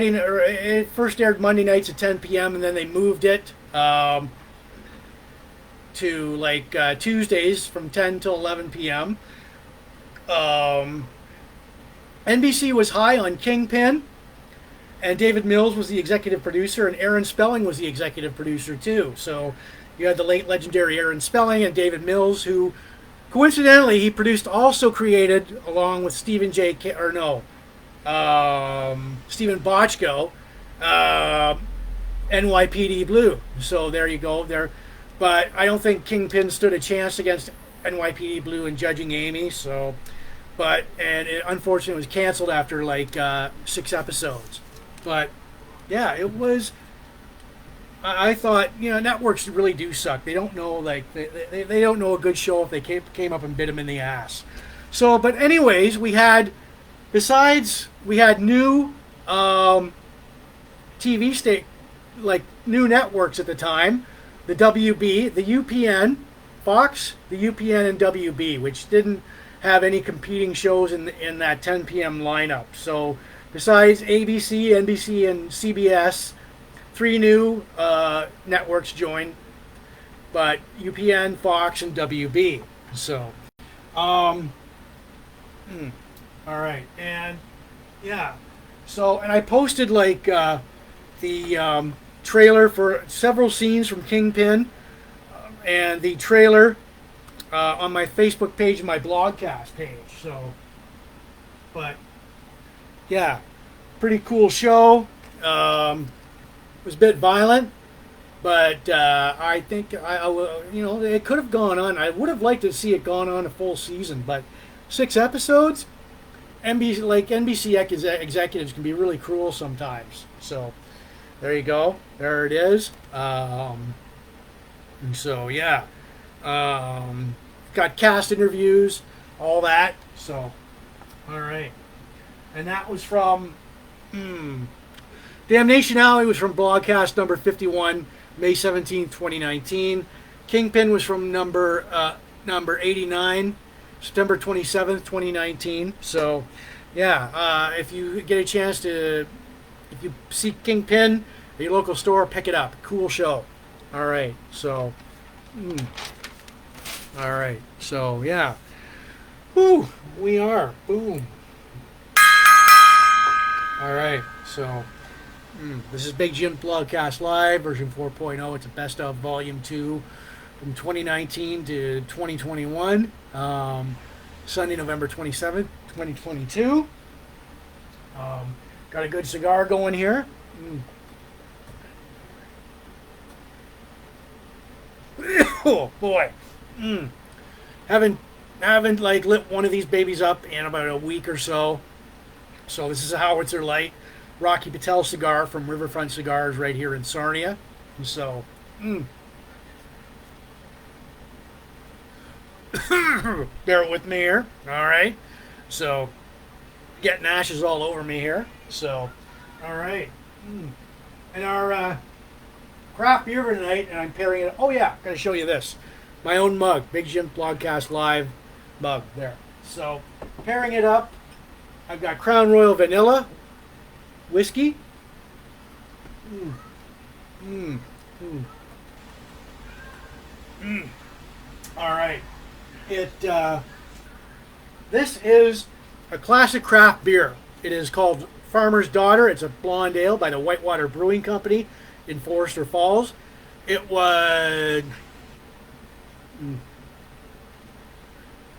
it first aired Monday nights at 10 p.m., and then they moved it to like Tuesdays from 10 to 11 p.m. NBC was high on Kingpin, and David Mills was the executive producer, and Aaron Spelling was the executive producer too. So you had the late legendary Aaron Spelling and David Mills, who coincidentally he also created, along with Stephen Bochco, NYPD Blue. So there you go. But I don't think Kingpin stood a chance against NYPD Blue and Judging Amy. So, and it unfortunately was canceled after like 6 episodes. But yeah, it was. I thought, networks really do suck. They don't know, like they don't know a good show if they came up and bit them in the ass. So, but anyways, we had new TV new networks at the time. The WB, the UPN, Fox, the UPN, and WB, which didn't have any competing shows in that 10 p.m. lineup. So besides ABC, NBC, and CBS, 3 new networks joined, but UPN, Fox, and WB. So, all right, and yeah, so, and I posted the trailer for several scenes from Kingpin, and the trailer on my Facebook page and my Blogcast page. So, but yeah, pretty cool show. It was a bit violent, but I think it could have gone on. I would have liked to see it gone on a full season, but 6 episodes. NBC executives can be really cruel sometimes. So there you go. There it is. And so yeah, got cast interviews, all that. So all right, and that was from Damnation Alley was from Blogcast number 51, May 17th, 2019. Kingpin was from number 89, September 27th, 2019. So, yeah, if you get a chance if you see Kingpin at your local store, pick it up. Cool show. All right, so, all right, so, yeah. Woo, we are. Boom. All right, so... This is Big Jims Blogcast Live, version 4.0. It's a best of volume 2 from 2019 to 2021. Sunday, November 27th, 2022. Got a good cigar going here. Oh boy. Haven't lit one of these babies up in about a week or so. So this is a Howitzer Light Rocky Patel cigar from Riverfront Cigars right here in Sarnia. So, bear with me here. All right. So, getting ashes all over me here. So, all right. And our craft beer for tonight, and I'm pairing it. Oh yeah, gotta show you this. My own mug, Big Jims Blogcast Live mug there. So, pairing it up, I've got Crown Royal Vanilla whiskey. All right. This is a classic craft beer. It is called Farmer's Daughter. It's a blonde ale by the Whitewater Brewing Company in Forester Falls. It was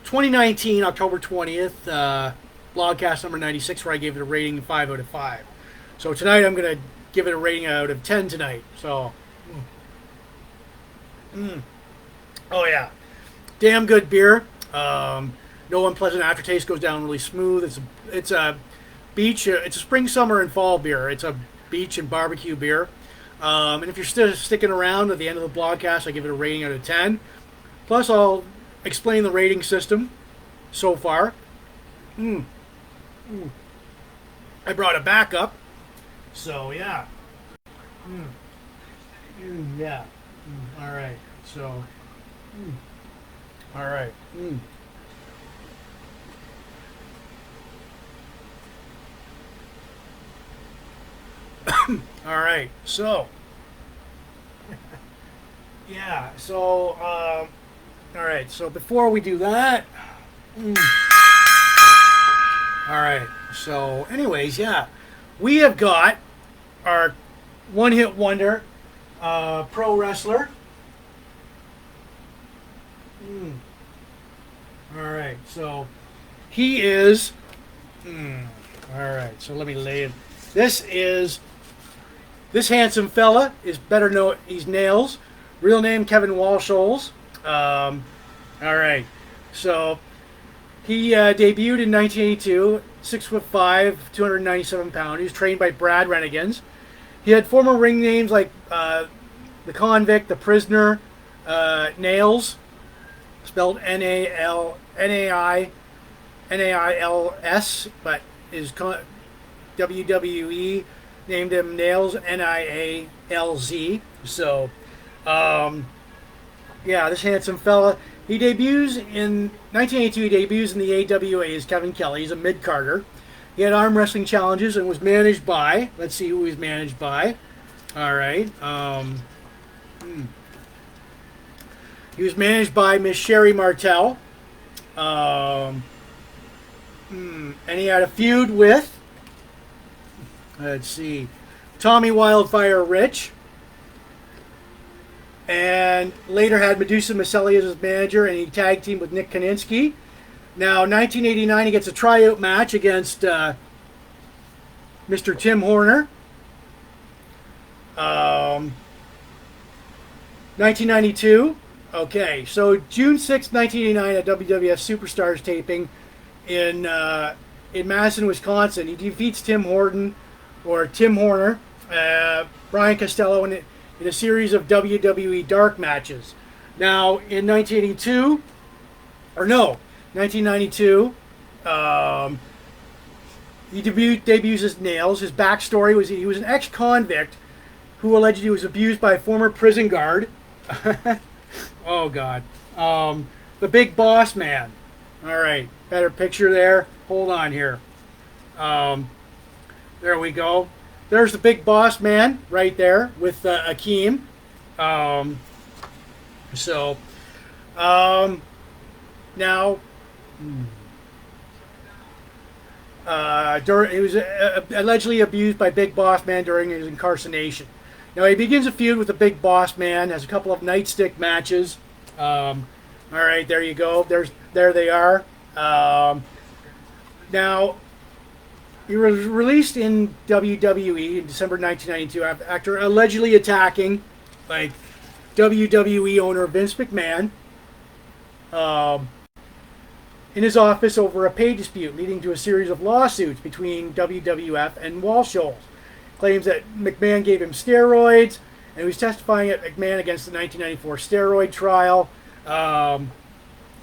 2019, October 20th, Blogcast number 96, where I gave it a rating 5 out of 5. So tonight I'm going to give it a rating out of 10 tonight. So, oh yeah, damn good beer. No unpleasant aftertaste, goes down really smooth. It's a beach. It's a spring, summer, and fall beer. It's a beach and barbecue beer. And if you're still sticking around at the end of the blogcast, I give it a rating out of 10. Plus, I'll explain the rating system so far. I brought a backup. So, yeah. Yeah. All right. So, all right. All right. So, yeah. So, all right. So before we do that, all right. So, anyways, yeah, we have got our one-hit wonder pro wrestler. All right. So he is. All right. So let me lay it. This handsome fella is better known. He's Nailz. Real name Kevin Walsholes. All right. So he debuted in 1982. 6'5", 297 pounds. He was trained by Brad Renegans. He had former ring names like the Convict, the Prisoner, Nailz, spelled Nails, but his WWE named him Nailz, Nialz. So, yeah, this handsome fella. He debuts in 1982. He debuts in the AWA as Kevin Kelly. He's a mid-carder. He had arm wrestling challenges and was managed by. Let's see who he's managed by. All right. He was managed by Miss Sherry Martel. And he had a feud with. Let's see, Tommy Wildfire Rich. And later had Medusa Maselli as his manager, and he tag teamed with Nick Kaninsky. Now, 1989, he gets a tryout match against Mr. Tim Horner. 1992. Okay, so June 6, 1989, at WWF Superstars taping in Madison, Wisconsin, he defeats Tim Horner, Brian Costello, in a series of WWE Dark matches. Now, in 1992, he debuts as Nailz. His backstory was he was an ex-convict who allegedly was abused by a former prison guard. Oh, God. The Big Boss Man. All right, better picture there. Hold on here. There we go. There's the Big Boss Man right there with Akeem. Now, he was allegedly abused by Big Boss Man during his incarceration. Now he begins a feud with the Big Boss Man, has a couple of nightstick matches. All right, there you go. There they are. Now, he was released in WWE in December 1992 after allegedly attacking, WWE owner Vince McMahon in his office over a pay dispute, leading to a series of lawsuits between WWF and Walsholes. Claims that McMahon gave him steroids, and he was testifying at McMahon against the 1994 steroid trial.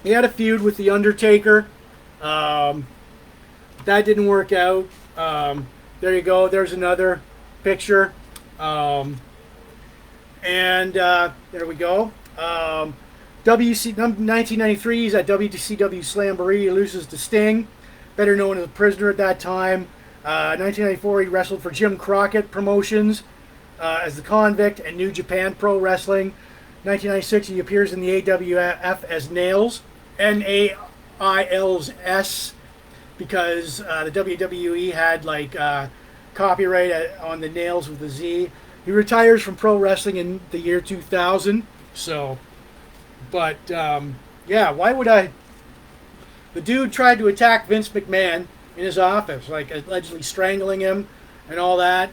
He had a feud with The Undertaker. That didn't work out. There you go. There's another picture. And there we go. 1993, he's at WCW Slamboree. He loses to Sting, better known as a Prisoner at that time. 1994, he wrestled for Jim Crockett Promotions as the Convict and New Japan Pro Wrestling. 1996, he appears in the AWF as Nailz, Nailz, because the WWE had copyright on the Nailz with the Z. He retires from pro wrestling in the year 2000. So, but yeah, why would I? The dude tried to attack Vince McMahon in his office, allegedly strangling him and all that.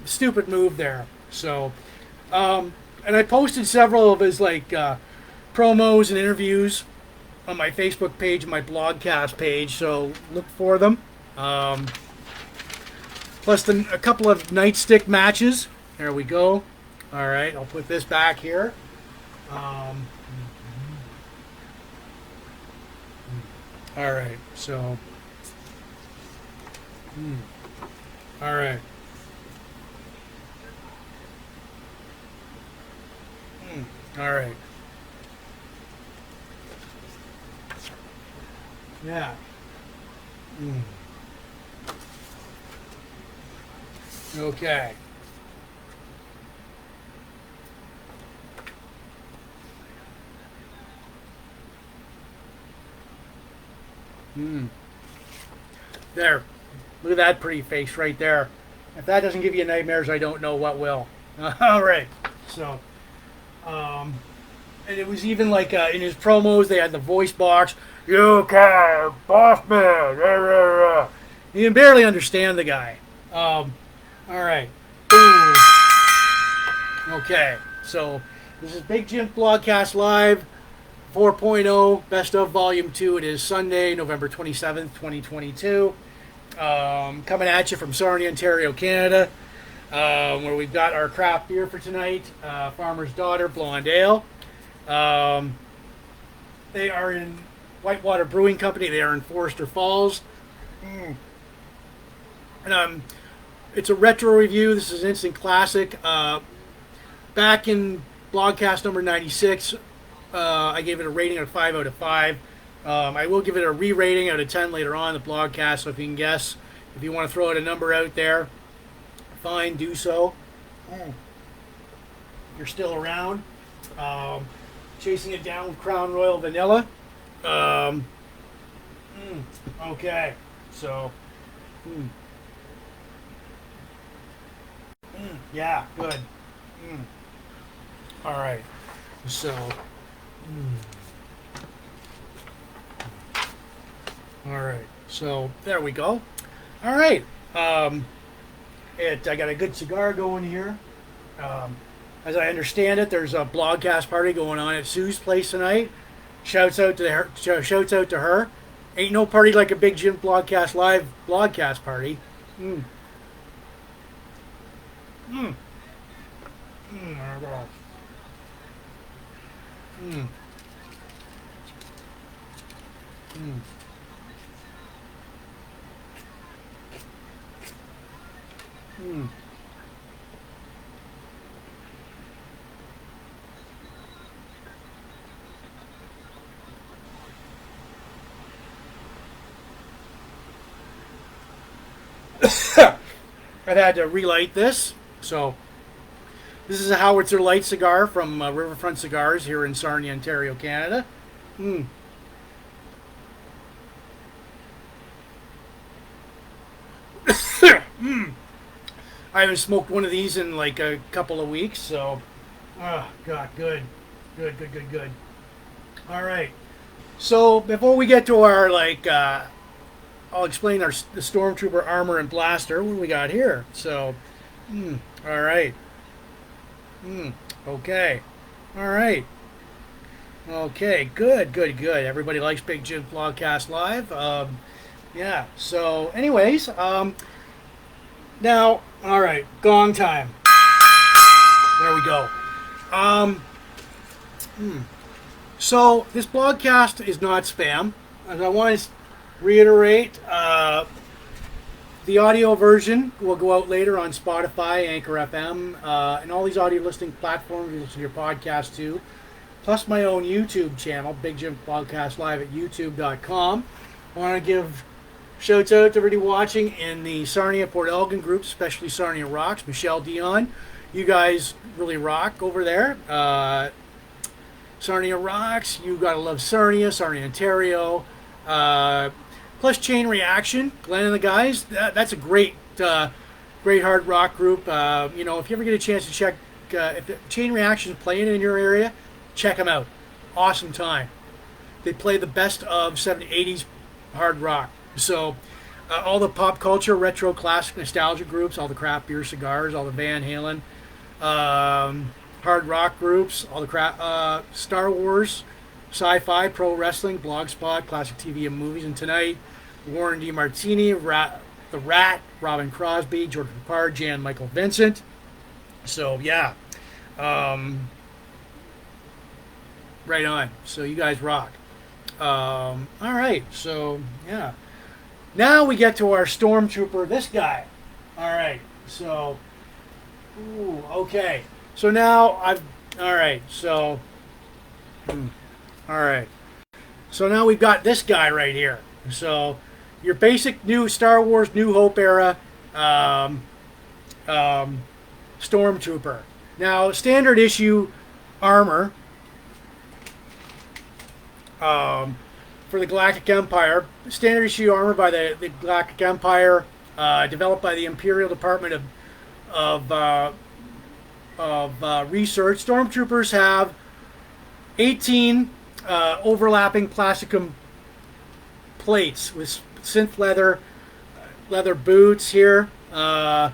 Stupid move there. So, and I posted several of his promos and interviews on my Facebook page and my blogcast page, so look for them. Plus a couple of nightstick matches There we go. All right, I'll put this back here. All right, so. All right. All right. Yeah. Okay. There. Look at that pretty face right there. If that doesn't give you nightmares, I don't know what will. All right. So, and it was even like in his promos, they had the voice box. You can, boss man. You can barely understand the guy. All right. Boom. Okay. So, this is Big Jims Blogcast Live 4.0, Best of Volume 2. It is Sunday, November 27th, 2022. Coming at you from Sarnia, Ontario, Canada, where we've got our craft beer for tonight, Farmer's Daughter Blonde Ale. They are in Whitewater Brewing Company. They are in Forester Falls. And it's a retro review. This is an instant classic. Back in Blogcast number 96, I gave it a rating of 5 out of 5. I will give it a re-rating out of 10 later on in the blogcast, so if you can guess, if you want to throw out a number out there, fine, do so. You're still around. Chasing it down with Crown Royal Vanilla. Okay, so, yeah, good. All right, so, all right, so there we go. All right, I got a good cigar going here. As I understand it, there's a blogcast party going on at Sue's place tonight. Shouts out to her. Shouts out to her. Ain't no party like a Big Jims Blogcast Live blogcast party. I've had to relight this, so this is a Howitzer Light cigar from Riverfront Cigars here in Sarnia, Ontario, Canada. I haven't smoked one of these in like a couple of weeks, so God, good. All right, so before we get to our I'll explain the Stormtrooper armor and blaster. What do we got here? So, all right. Okay. All right. Okay. Good. Everybody likes Big Jims Blogcast Live. Yeah. So, anyways, now, all right, gong time. There we go. So this blogcast is not spam. As I want to reiterate, the audio version will go out later on Spotify, Anchor FM, and all these audio listening platforms you listen to your podcast to, plus my own YouTube channel, Big Jims Blogcast Live at youtube.com. I want to give shouts out to everybody watching in the Sarnia Port Elgin groups, especially Sarnia Rocks, Michelle Dion. You guys really rock over there. Sarnia Rocks, you gotta love Sarnia, Ontario. Plus Chain Reaction, Glenn and the guys. That's a great hard rock group. If you ever get a chance to check, if the Chain Reaction is playing in your area, check them out. Awesome time. They play the best of 70s, 80s hard rock. So all the pop culture, retro, classic, nostalgia groups, all the craft beer cigars, all the Van Halen, hard rock groups, all the Star Wars, sci-fi, pro wrestling, blogspot, classic TV and movies, and tonight, Warren DeMartini, the Rat, Robbin Crosby, Jordan Parr, Jan Michael Vincent. So yeah, um, right on. So you guys rock. All right. So yeah. Now we get to our Stormtrooper. This guy. All right. So. Ooh. Okay. So now I've. All right. So. All right. So now we've got this guy right here. So your basic new Star Wars New Hope era um, Stormtrooper. Now standard issue armor for the Galactic Empire. Standard issue armor by the Galactic Empire, developed by the Imperial Department of Research. Stormtroopers have 18 overlapping plasticum plates with synth leather boots here. They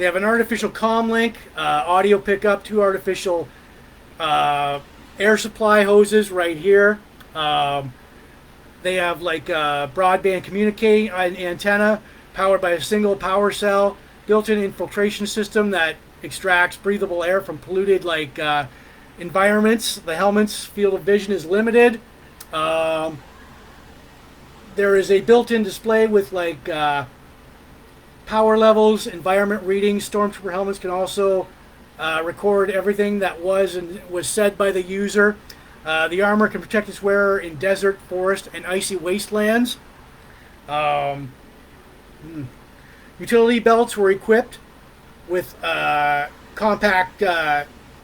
have an artificial comm link, audio pickup, two artificial air supply hoses right here. They have like a broadband communicating antenna powered by a single power cell, built-in infiltration system that extracts breathable air from polluted like environments. The helmet's field of vision is limited. There is a built-in display with like power levels, environment readings. Stormtrooper helmets can also record everything that was said by the user. The armor can protect its wearer in desert, forest, and icy wastelands. Utility belts were equipped with compact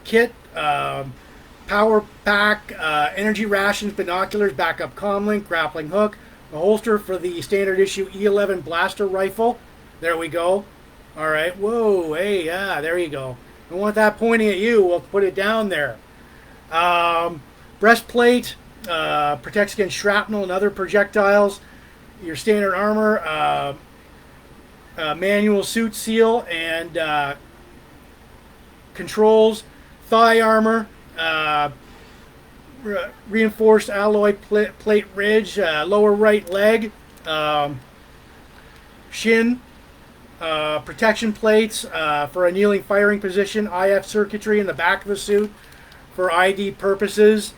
kit, power pack, energy rations, binoculars, backup comlink, grappling hook, a holster for the standard issue E11 blaster rifle. There we go. All right. Whoa. Hey. Yeah. There you go. Don't want that pointing at you. We'll put it down there. Breastplate protects against shrapnel and other projectiles. Your standard armor, manual suit seal, and controls. Thigh armor, reinforced alloy plate ridge, lower right leg, shin. Protection plates for a kneeling firing position, IF circuitry in the back of the suit for ID purposes.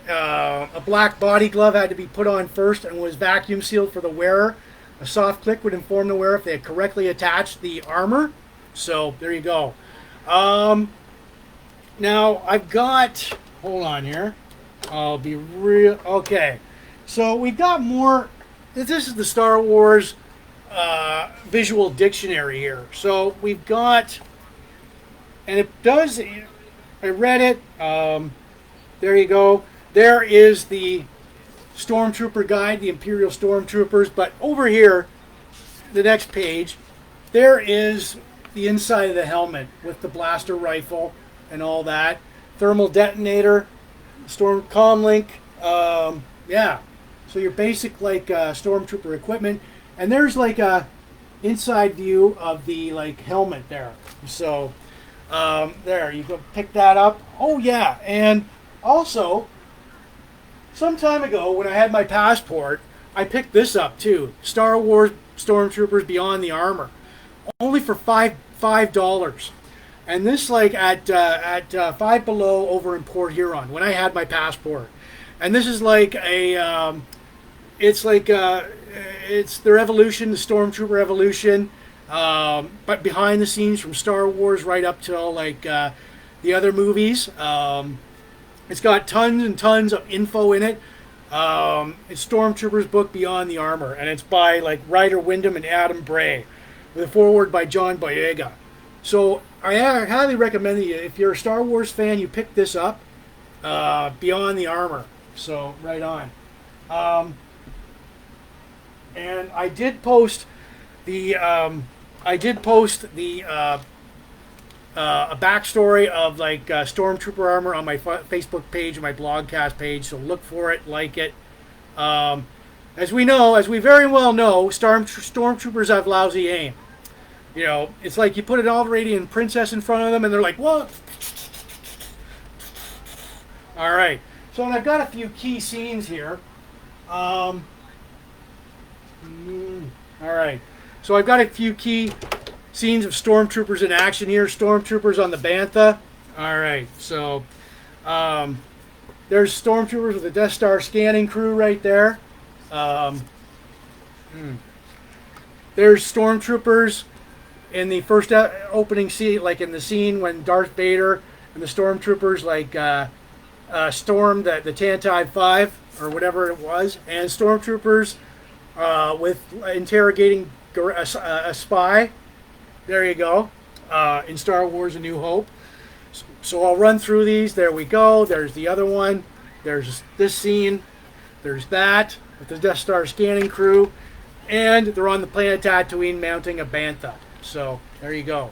A black body glove had to be put on first and was vacuum sealed for the wearer. A soft click would inform the wearer if they had correctly attached the armor. So there you go. Now I've got, hold on here. I'll be real. Okay. So we've got more. This is the Star Wars visual dictionary here. So we've got, and it does, I read it. There you go. There is the Stormtrooper guide, the Imperial Stormtroopers. But over here, the next page, there is the inside of the helmet with the blaster rifle and all that. Thermal detonator, storm comlink. Yeah. So your basic like Stormtrooper equipment. And there's like a inside view of the like helmet there. So there, you go pick that up. Oh yeah, and also some time ago when I had my passport, I picked this up too. Star Wars Stormtroopers Beyond the Armor, only for $5. And this like at Five Below over in Port Huron when I had my passport. And this is like a it's like it's their evolution, the Stormtrooper evolution, but behind the scenes from Star Wars right up till like the other movies. It's got tons and tons of info in it. It's Stormtrooper's book Beyond the Armor, and it's by like Ryder Wyndham and Adam Bray, with a foreword by John Boyega. So I highly recommend that if you're a Star Wars fan, you pick this up, Beyond the Armor. So right on. And I did post the a backstory of like Stormtrooper armor on my Facebook page and my Blogcast page. So look for it, like it. As we very well know, Stormtroopers have lousy aim. You know, it's like you put an Alderaanian princess in front of them, and they're like, "What?" All right. So I've got a few key scenes here. All right. So I've got a few key scenes of Stormtroopers in action here. Stormtroopers on the Bantha. All right, so there's Stormtroopers with the Death Star scanning crew right there. There's Stormtroopers in the first opening scene, like in the scene when Darth Vader and the Stormtroopers stormed the Tantive 5 or whatever it was, and Stormtroopers with interrogating a spy. There you go. In Star Wars: A New Hope. So I'll run through these. There we go. There's the other one. There's this scene. There's that with the Death Star scanning crew. And they're on the planet Tatooine mounting a Bantha. So there you go.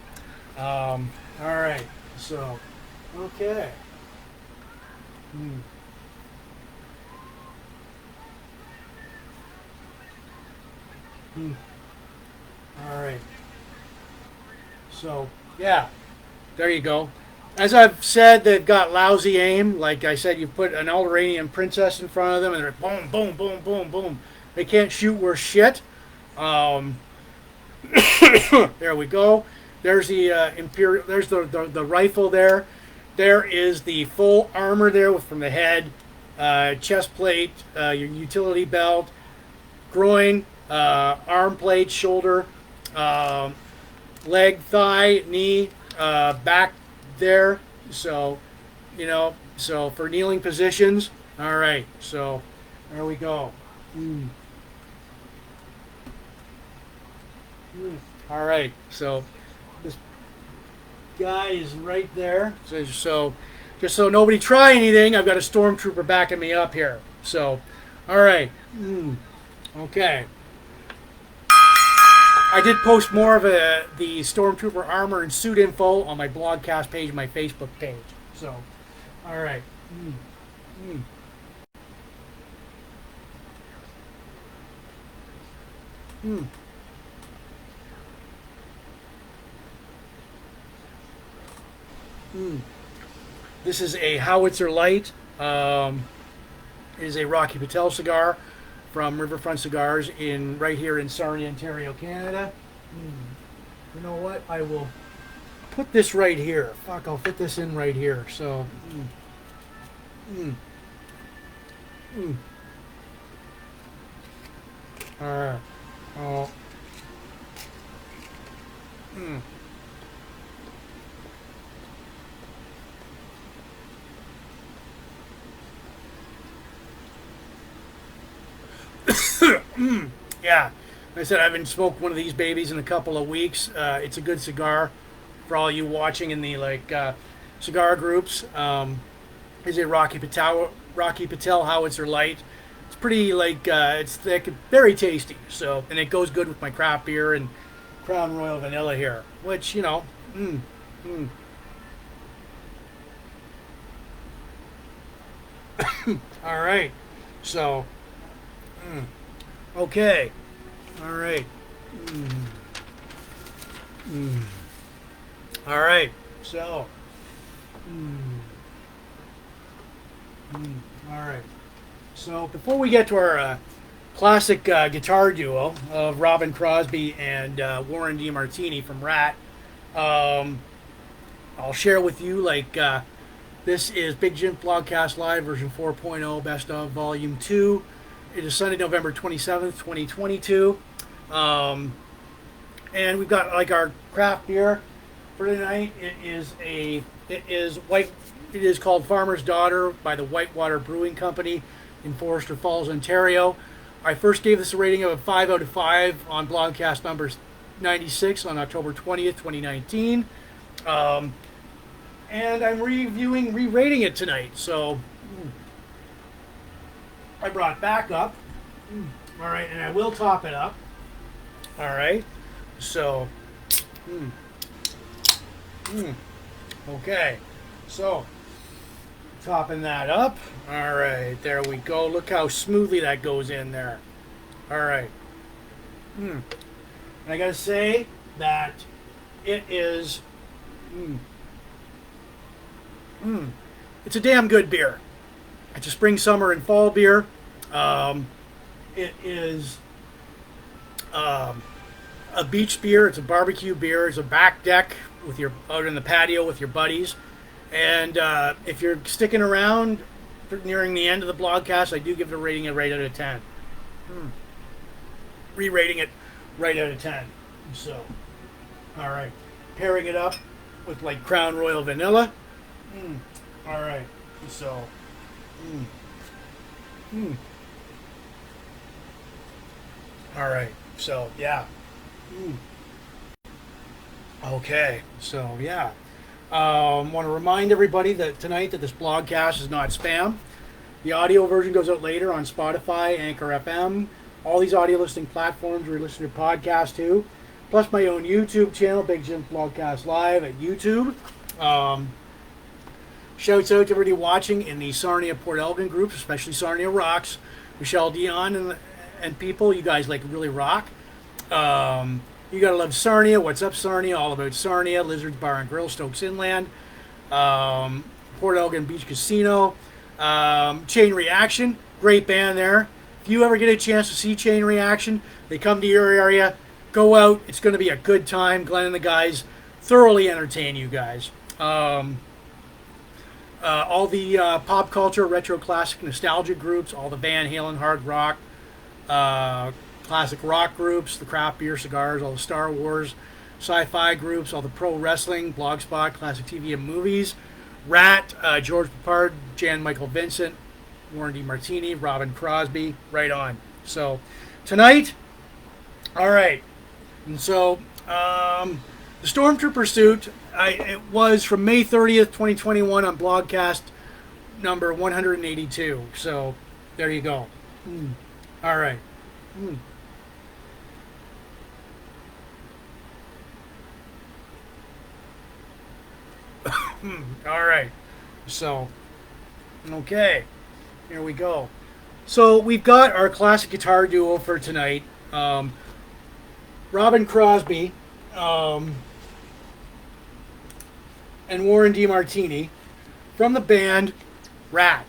All right. So, okay. All right. So, yeah. There you go. As I've said, they've got lousy aim. Like I said, you put an Alderaanian princess in front of them, and they're boom, boom, boom, boom, boom. They can't shoot worth shit. There we go. There's the Imperial. There's the rifle there. There is the full armor there from the head, chest plate, your utility belt, groin, arm plate, shoulder, leg, thigh, knee, back there. So, so for kneeling positions. All right. So there we go. All right, so this guy is right there. So just so nobody try anything, I've got a Stormtrooper backing me up here. So, all right, okay. I did post more of the Stormtrooper armor and suit info on my Blogcast page, my Facebook page. So, all right. This is a Howitzer Light. It is a Rocky Patel cigar from Riverfront Cigars right here in Sarnia, Ontario, Canada. You know what? I will put this right here. Fuck, I'll fit this in right here. So, all right. Oh. Yeah, like I said, I haven't smoked one of these babies in a couple of weeks. It's a good cigar for all you watching in the cigar groups. It's a Rocky Patel Howitzer Light. It's pretty it's thick, very tasty. So, and it goes good with my craft beer and Crown Royal Vanilla here, which All right, so. Okay. All right. All right. So. All right. So before we get to our classic guitar duo of Robbin Crosby and Warren DeMartini from Rat, I'll share with you this is Big Jims Blogcast Live version 4.0 Best of Volume 2. It is Sunday, November 27th, 2022. And we've got our craft beer for tonight. It is called Farmer's Daughter by the Whitewater Brewing Company in Forester Falls, Ontario. I first gave this a rating of a 5 out of 5 on Blogcast number 96 on October 20th, 2019. And I'm re-rating it tonight. So I brought back up. All right, and I will top it up. All right, so, okay, so topping that up. All right, there we go. Look how smoothly that goes in there. All right. And I gotta say that it is. It's a damn good beer. It's a spring, summer, and fall beer. It is a beach beer. It's a barbecue beer. It's a back deck with your out in the patio with your buddies. And if you're sticking around nearing the end of the blogcast, I do give it a rating of right out of 10. Re-rating it right out of 10. So, all right. Pairing it up with like Crown Royal Vanilla. All right. So, all right. So, yeah. Okay. So, yeah. Want to remind everybody that tonight that this blogcast is not spam. The audio version goes out later on Spotify, Anchor FM, all these audio listening platforms where you listen to podcasts too, plus my own YouTube channel, Big Jims Blogcast Live at YouTube. Shouts out to everybody watching in the Sarnia Port Elgin groups, especially Sarnia Rocks, Michelle Dion and people. You guys like really rock. You gotta love Sarnia. What's up, Sarnia? All about Sarnia. Lizards Bar and Grill, Stokes Inland, Port Elgin Beach Casino, Chain Reaction, great band there. If you ever get a chance to see Chain Reaction, they come to your area, go out. It's going to be a good time. Glenn and the guys thoroughly entertain you guys. All the pop culture, retro, classic, nostalgia groups, all the Van Halen, hard rock, classic rock groups, the craft beer, cigars, all the Star Wars, sci-fi groups, all the pro wrestling, Blogspot, classic TV and movies, Rat, George Papard, Jan Michael Vincent, Warren DeMartini, Robbin, Crosby, right on. So tonight, all right, and so the Stormtrooper suit, it was from May 30th, 2021 on Blogcast number 182. So there you go. All right. All right. So, okay. Here we go. So we've got our classic guitar duo for tonight. Robbin Crosby and Warren DeMartini from the band Rat.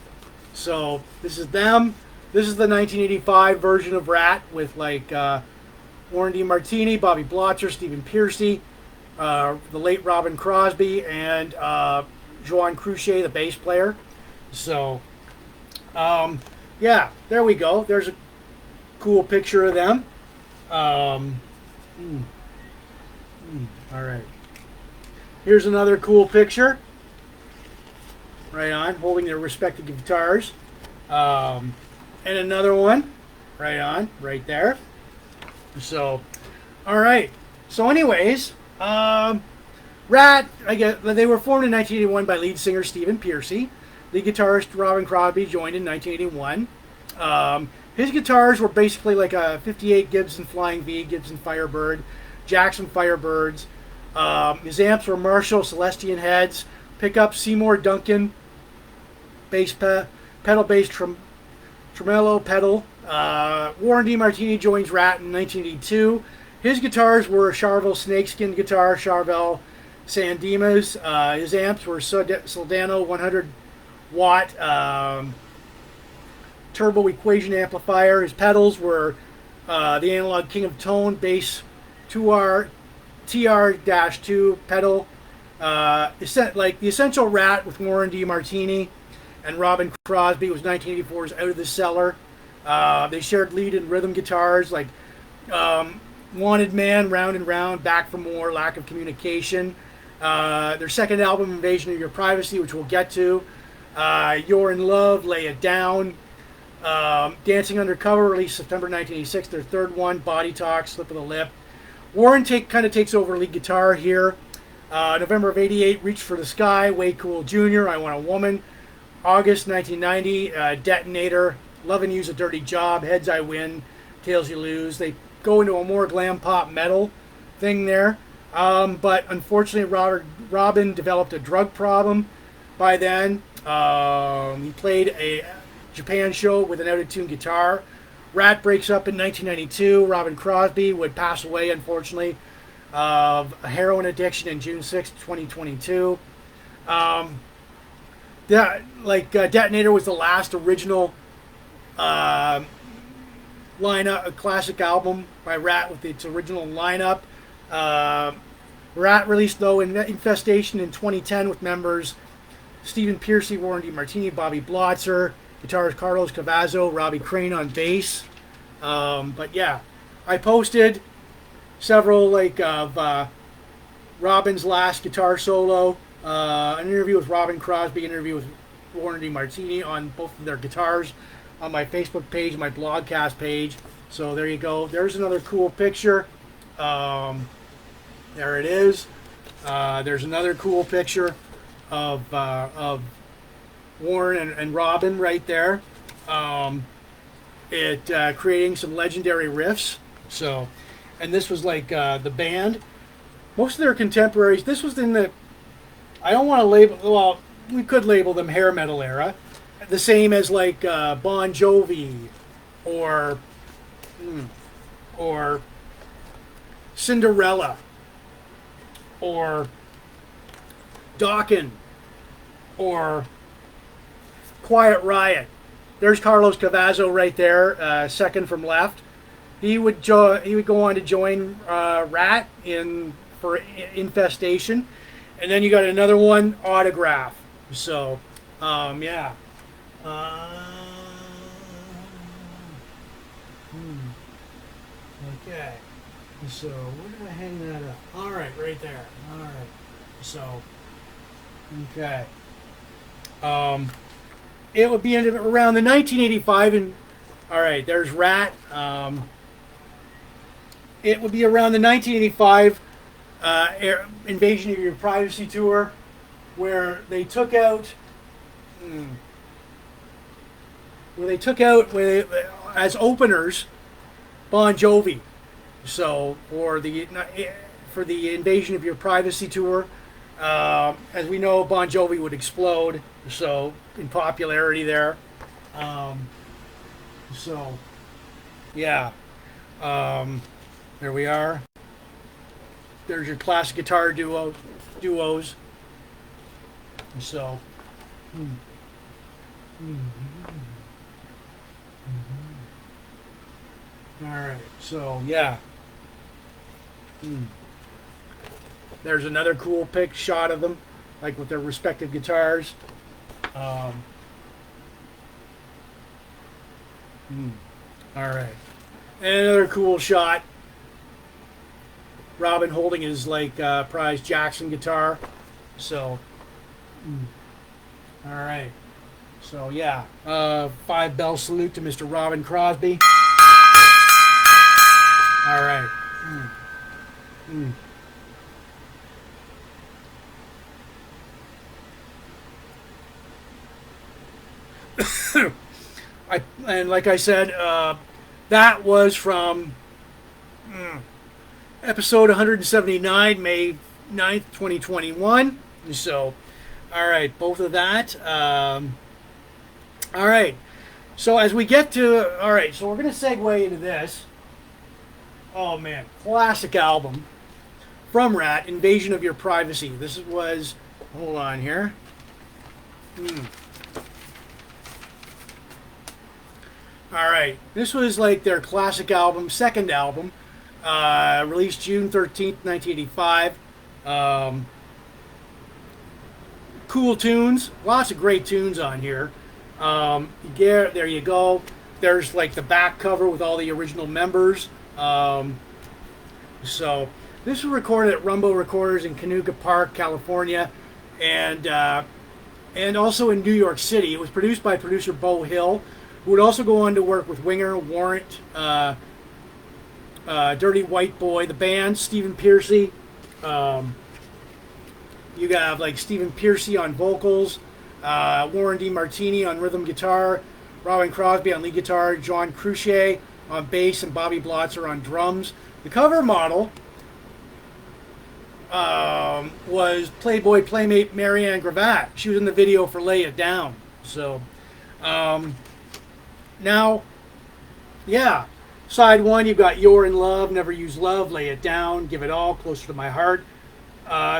So this is them. This is the 1985 version of Rat with like Warren DeMartini, Bobby Blotzer, Stephen Piercy, the late Robbin Crosby, and Joan Cruchet, the bass player. So, yeah, there we go. There's a cool picture of them. All right. Here's another cool picture. Right on, holding their respective guitars. And another one. Right on, right there. So, all right. So anyways, Rat, I guess they were formed in 1981 by lead singer Stephen Piercy. Lead guitarist Robbin Crosby joined in 1981. His guitars were basically like a 58 Gibson Flying V, Gibson Firebird, Jackson Firebirds. His amps were Marshall Celestian heads, pickup Seymour Duncan, bass pedal bass tremolo pedal. Warren DeMartini joins Rat in 1982. His guitars were Charvel snakeskin guitar, Charvel San Dimas. His amps were Soldano 100 watt turbo equation amplifier. His pedals were the Analog King of Tone bass 2R TR-2 pedal. Like the essential Rat with Warren DeMartini and Robbin Crosby was 1984's Out of the Cellar. They shared lead and rhythm guitars like Wanted Man, Round and Round, Back for More, Lack of Communication. Their second album, Invasion of Your Privacy, which we'll get to. You're in Love, Lay It Down. Dancing Undercover, released September 1986. Their third one, Body Talk, Slip of the Lip. Warren kind of takes over lead guitar here. November of 88, Reach for the Sky, Way Cool Jr., I Want a Woman. August 1990, Detonator, Lovin' You's a Dirty Job, Heads I Win, Tails You Lose. They go into a more glam pop metal thing there. But unfortunately, Robbin developed a drug problem by then. He played a Japan show with an out-of-tune guitar. Rat breaks up in 1992. Robbin Crosby would pass away, unfortunately, of a heroin addiction in June 6, 2022. Detonator was the last original lineup, a classic album by Ratt with its original lineup. Ratt released though Infestation in 2010 with members Stephen Pearcy, Warren DeMartini, Bobby Blotzer, guitarist Carlos Cavazo, Robbie Crane on bass. But yeah, I posted several of Robbin's last guitar solo, an interview with Robbin Crosby, an interview with Warren DeMartini on both of their guitars on my Facebook page, my blogcast page. So there you go. There's another cool picture. There it is. There's another cool picture of Warren and Robbin right there. Creating some legendary riffs. So, and this was like the band. Most of their contemporaries. This was in the. I don't want to label. Well, we could label them hair metal era. The same as like Bon Jovi, or Cinderella, or Dokken, or Quiet Riot. There's Carlos Cavazo right there, second from left. He would go on to join Ratt for Infestation, and then you got another one, Autograph. So, yeah. Okay. So where did I hang that up? All right, right there. All right. So, okay. It would be around the 1985, and all right, there's Ratt. It would be around the 1985 Invasion of Your Privacy tour, where they took out, as openers, Bon Jovi. So for the Invasion of Your Privacy tour, as we know, Bon Jovi would explode. So in popularity there. So yeah. There we are. There's your classic guitar duos. So. All right. So yeah. There's another cool shot of them, like with their respective guitars. All right. And another cool shot. Robbin holding his prized Jackson guitar. So, all right. So yeah, 5-bell salute to Mr. Robbin Crosby. All right. And like I said, that was from episode 179, May 9th, 2021. So, all right, both of that. All right. So as we get to, all right, so we're going to segue into this. Oh man, classic album from Ratt, Invasion of Your Privacy. This was, hold on here. All right, this was like their classic album, second album, released June 13th, 1985. Cool tunes, lots of great tunes on here. There you go. There's like the back cover with all the original members. So this was recorded at Rumbo Recorders in Canoga Park, California, and also in New York City. It was produced by producer Beau Hill, who would also go on to work with Winger, Warrant, Dirty White Boy, the band, Stephen Pearcy. You got like Stephen Pearcy on vocals, Warren DeMartini on rhythm guitar, Robbin Crosby on lead guitar, John Crucier on bass, and Bobby Blotzer on drums. The cover model was Playboy Playmate Marianne Gravatt. She was in the video for Lay It Down. So, now, yeah, side one, you've got You're in Love, Never Use Love, Lay It Down, Give It All, Closer to My Heart.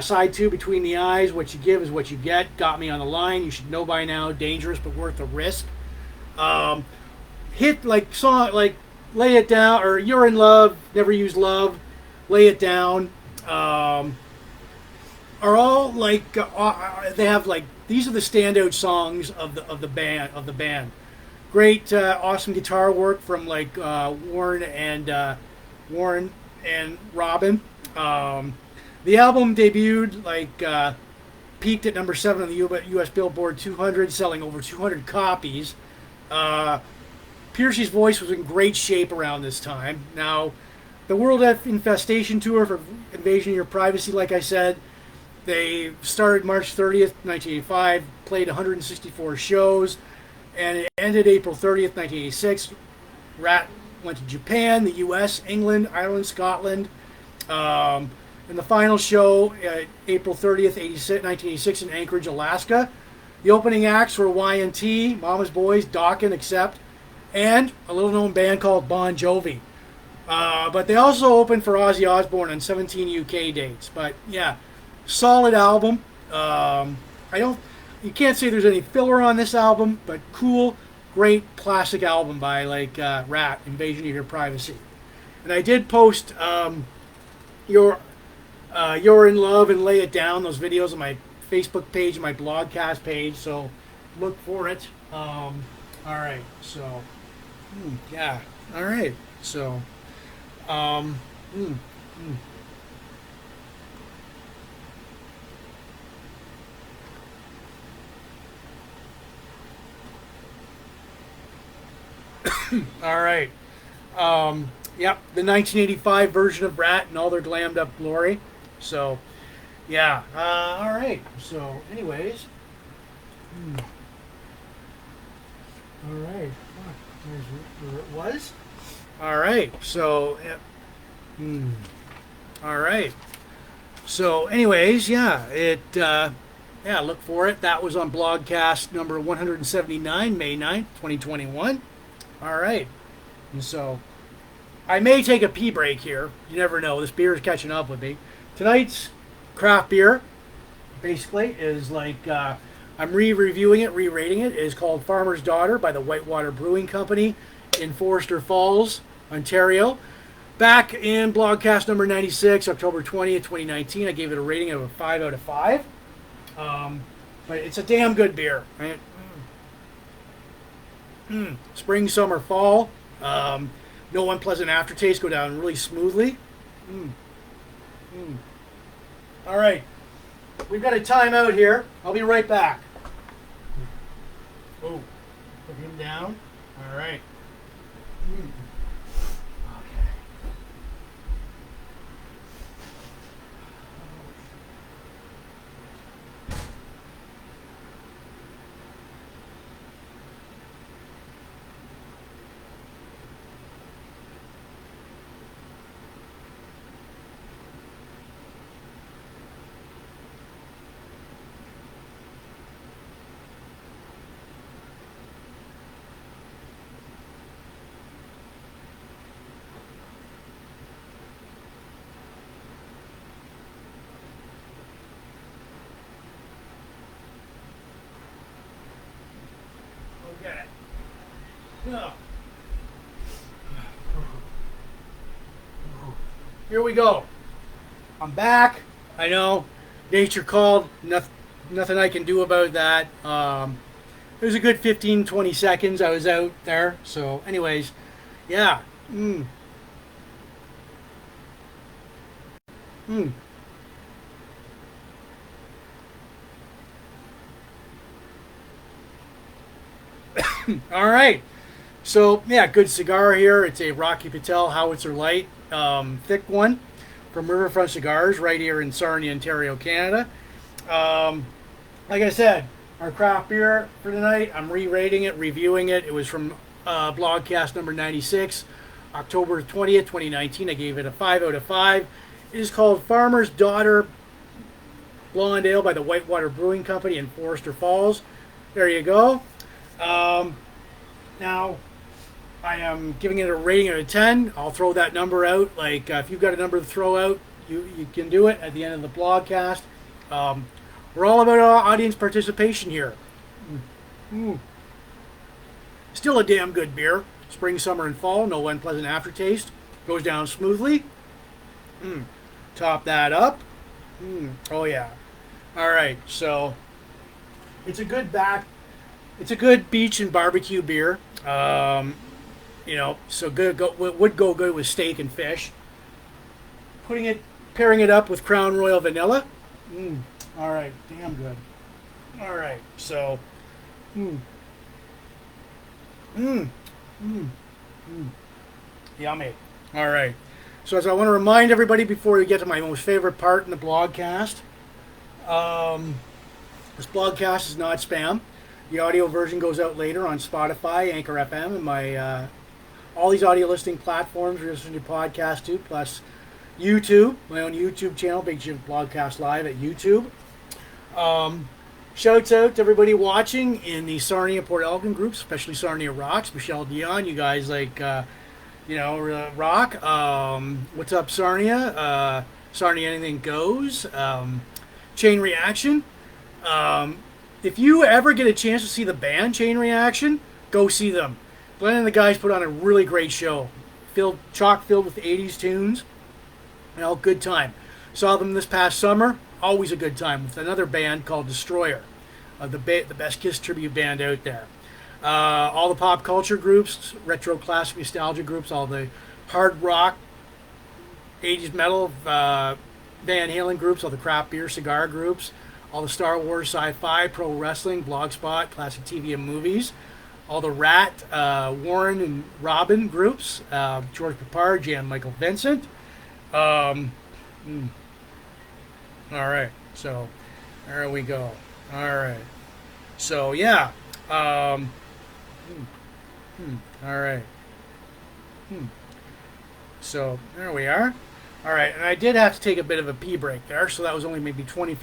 Side two, Between the Eyes, What You Give Is What You Get, Got Me on the Line, You Should Know by Now, Dangerous But Worth the Risk. Hit like song, like Lay It Down, or You're in Love, Never Use Love, Lay It Down, are all like they have like these are the standout songs of the band. Great, awesome guitar work from like Warren and Robbin. The album debuted like peaked at number 7 on the U.S. Billboard 200, selling over 200 copies. Piercy's voice was in great shape around this time. Now, the World Infestation Tour for Invasion of Your Privacy, like I said, they started March 30th, 1985, played 164 shows, and it ended April 30th, 1986. Ratt went to Japan, the U.S., England, Ireland, Scotland. And the final show, April 30th, 1986, in Anchorage, Alaska. The opening acts were Y&T, Mama's Boys, Dokken, Accept, and a little-known band called Bon Jovi. But they also opened for Ozzy Osbourne on 17 UK dates. But yeah, solid album. You can't say there's any filler on this album, but cool, great classic album by like Ratt, Invasion of Your Privacy. And I did post You're in Love and Lay It Down, those videos on my Facebook page and my blogcast page, so look for it. All right, so yeah, all right, so all right. Yep, the 1985 version of Ratt and all their glammed up glory. So, yeah. All right. So, anyways. All right. There's where it was. All right. So, all right. So, anyways, yeah. Yeah, look for it. That was on Blogcast number 179, May 9th, 2021. All right. And so, I may take a pee break here. You never know. This beer is catching up with me. Tonight's craft beer, basically, is like, I'm re-reviewing it, re-rating it. It is called Farmer's Daughter by the Whitewater Brewing Company in Forster Falls, Ontario. Back in Blogcast number 96, October 20th, 2019, I gave it a rating of a 5 out of 5. But it's a damn good beer. Right? Spring, summer, fall. No unpleasant aftertaste, go down really smoothly. All right, we've got a timeout here. I'll be right back. Oh, put him down. All right. Okay. Now, here we go. I'm back. I know. Nature called. Nothing I can do about that. It was a good 15, 20 seconds I was out there. So, anyways, yeah. All right. So, yeah, good cigar here. It's a Rocky Patel Howitzer Light, thick one from Riverfront Cigars right here in Sarnia, Ontario, Canada. Like I said, our craft beer for tonight, I'm re-rating it, reviewing it. It was from Blogcast number 96, October 20th, 2019. I gave it a 5 out of 5. It is called Farmer's Daughter Blonde Ale by the Whitewater Brewing Company in Forster Falls. There you go. Now, I am giving it a rating out of 10. I'll throw that number out. Like, if you've got a number to throw out, you can do it at the end of the blogcast. We're all about audience participation here. Still a damn good beer. spring, summer, and fall. No unpleasant aftertaste. Goes down smoothly. Top that up. Oh yeah. All right. So it's a good beach and barbecue beer. So would go good with steak and fish. Pairing it up with Crown Royal Vanilla. All right, damn good. All right, so, yummy. All right, so as I want to remind everybody before we get to my most favorite part in the blogcast, this blogcast is not spam. The audio version goes out later on Spotify, Anchor FM, and my all these audio listening platforms you're listening to podcasts to, plus YouTube, my own YouTube channel, Big Jims Blogcast Live at YouTube. Shouts out to everybody watching in the Sarnia Port Elgin groups, especially Sarnia Rocks, Michelle Dion, you guys rock. What's up, Sarnia? Sarnia Anything Goes. Chain Reaction. If you ever get a chance to see the band Chain Reaction, go see them. Glenn and the guys put on a really great show, chock filled with 80s tunes. Good time. Saw them this past summer. Always a good time with another band called Destroyer, the best Kiss tribute band out there. All the pop culture groups, retro classic nostalgia groups, all the hard rock, 80s metal, Van Halen groups, all the craft beer cigar groups, all the Star Wars, sci-fi, pro wrestling, Blogspot, classic TV and movies, all the Rat, Warren and Robbin groups, George Papard, Jan Michael Vincent. All right, so there we go. All right, so yeah. All right. So there we are. All right, and I did have to take a bit of a pee break there, so that was only maybe 20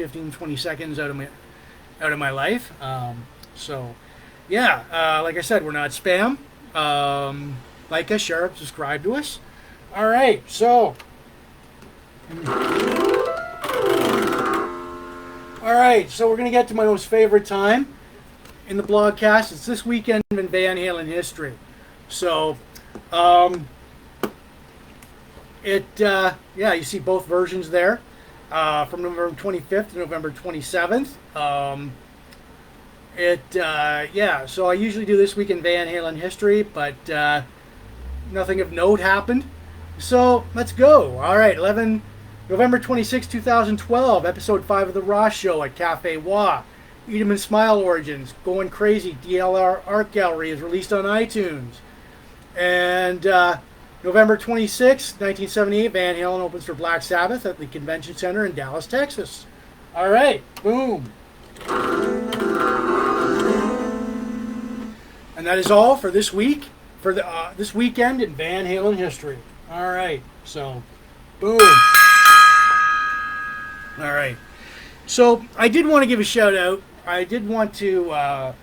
seconds out of my life. So yeah, like I said, we're not spam. Like us, share, subscribe to us. All right, so. All right, so we're going to get to my most favorite time in the blogcast. It's this weekend in Van Halen history. So, you see both versions there, from November 25th to November 27th. So I usually do this week in Van Halen history, but nothing of note happened. So let's go. All right, November 26, 2012, episode 5 of The Ross Show at Cafe Wah. Eat 'em and Smile Origins, Going Crazy, DLR Art Gallery is released on iTunes. And November 26, 1978, Van Halen opens for Black Sabbath at the Convention Center in Dallas, Texas. All right, boom. And that is all for this week, for this weekend in Van Halen history. All right, so boom. All right. So I did want to give a shout out. I did want to, an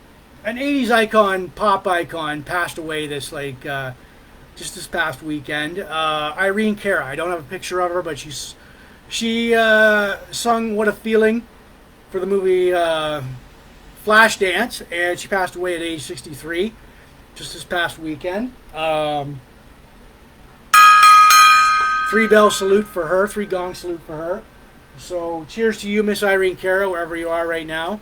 80s icon, pop icon, passed away just this past weekend. Irene Cara. I don't have a picture of her, but she sung "What a Feeling" for the movie Flashdance, and she passed away at age 63, just this past weekend. 3-bell salute for her, 3-gong salute for her. So, cheers to you, Miss Irene Cara, wherever you are right now.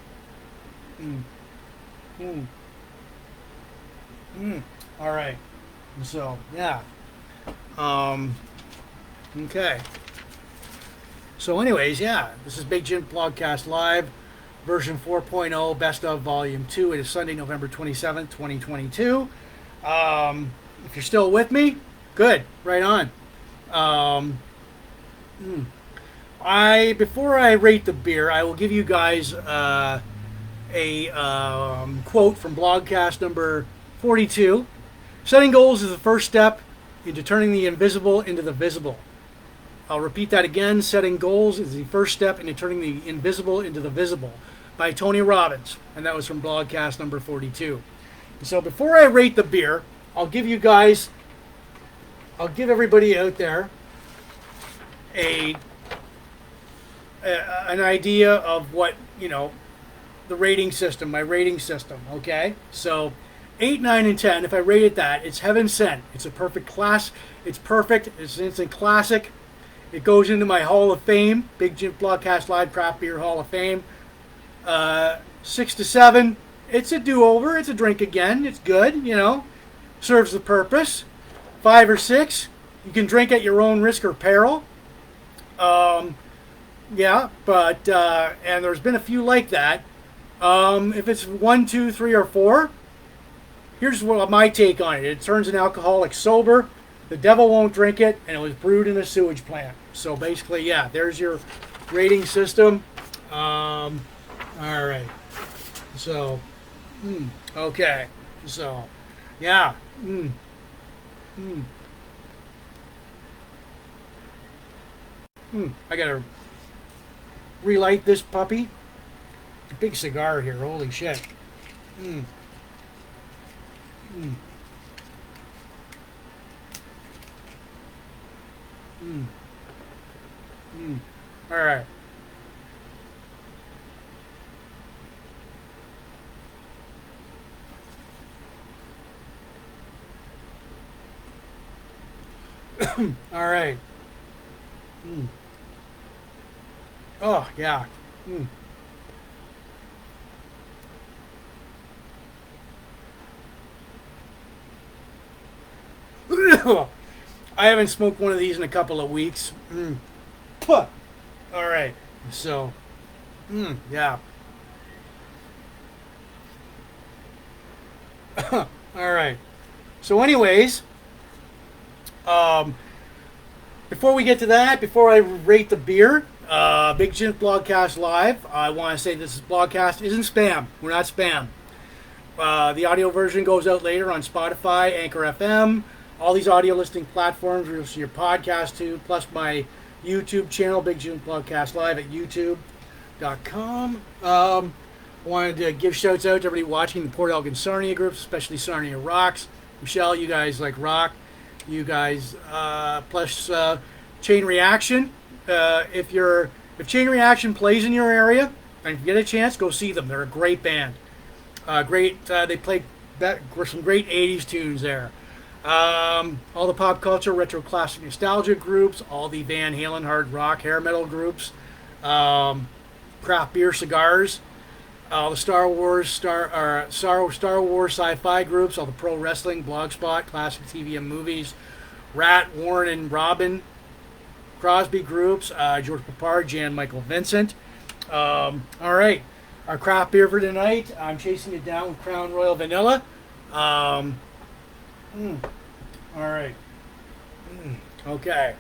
All right. So, yeah. Okay. So, anyways, yeah. This is Big Jims Blogcast Live, version 4.0, Best of Volume 2. It is Sunday, November 27th, 2022. If you're still with me, good. Right on. Before I rate the beer, I will give you guys a quote from Blogcast number 42. Setting goals is the first step into turning the invisible into the visible. I'll repeat that again. Setting goals is the first step into turning the invisible into the visible, by Tony Robbins. And that was from Blogcast number 42. So before I rate the beer, I'll give everybody out there an idea of what, the rating system, my rating system, okay? So 8, 9, and 10. If I rated that, it's heaven sent. It's a perfect class. It's perfect. It's an instant classic. It goes into my Hall of Fame, Big Jims Blogcast Live Craft Beer Hall of Fame. 6 to 7. It's a do-over. It's a drink again. It's good, you know. Serves the purpose. 5 or 6. You can drink at your own risk or peril. Yeah, but and there's been a few like that. If it's 1, 2, 3, or 4, here's what my take on it. It turns an alcoholic sober. The devil won't drink it, and it was brewed in a sewage plant. So basically, yeah, there's your rating system. All right. So, okay. So, yeah. I gotta relight this puppy. It's a big cigar here. Holy shit. All right. All right. Oh, yeah. I haven't smoked one of these in a couple of weeks. All right. So, yeah. All right. So anyways, before we get to that, before I rate the beer, Big Jims Blogcast Live, I want to say this blogcast isn't spam. We're not spam. The audio version goes out later on Spotify, Anchor FM, all these audio listening platforms where you'll see your podcast too, plus my YouTube channel, Big Jims Blogcast Live at youtube.com. I wanted to give shouts out to everybody watching the Port Elgin Sarnia groups, especially Sarnia Rocks. Michelle, you guys like rock. You guys, plus Chain Reaction. If Chain Reaction plays in your area, and if you get a chance, go see them. They're a great band. They play some great 80s tunes there. All the pop culture, retro classic nostalgia groups, all the Van Halen hard rock, hair metal groups, craft beer cigars, all the Star Wars sci-fi groups, all the pro wrestling, Blogspot, classic TV and movies, Rat, Warren, and Robbin, Crosby groups, George Papard, Jan Michael Vincent. All right, our craft beer for tonight, I'm chasing it down with Crown Royal Vanilla. All right. Okay.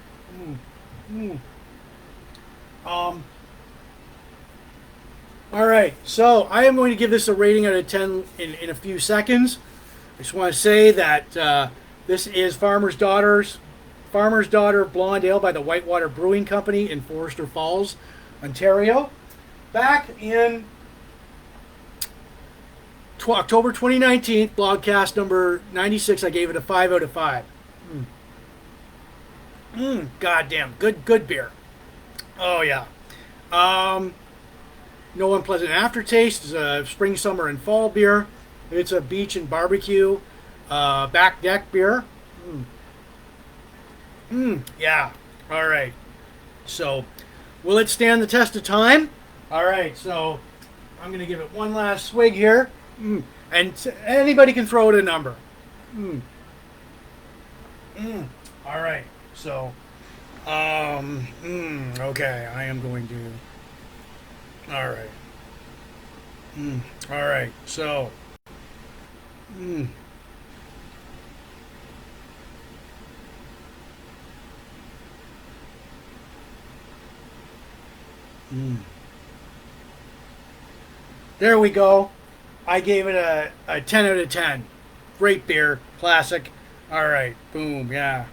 All right, so I am going to give this a rating out of 10 in a few seconds. I just want to say that this is Farmer's Daughter Blonde Ale by the Whitewater Brewing Company in Forester Falls, Ontario. Back in October 2019, blogcast number 96, I gave it a 5 out of 5. Goddamn, good beer. Oh yeah. No unpleasant aftertaste. It's a spring, summer, and fall beer. It's a beach and barbecue back deck beer. Yeah. All right. So, will it stand the test of time? All right. So, I'm going to give it one last swig here. And anybody can throw it a number. All right. So, okay. I am going to. All right. All right. So. There we go. I gave it a 10 out of 10. Great beer. Classic. All right. Boom. Yeah.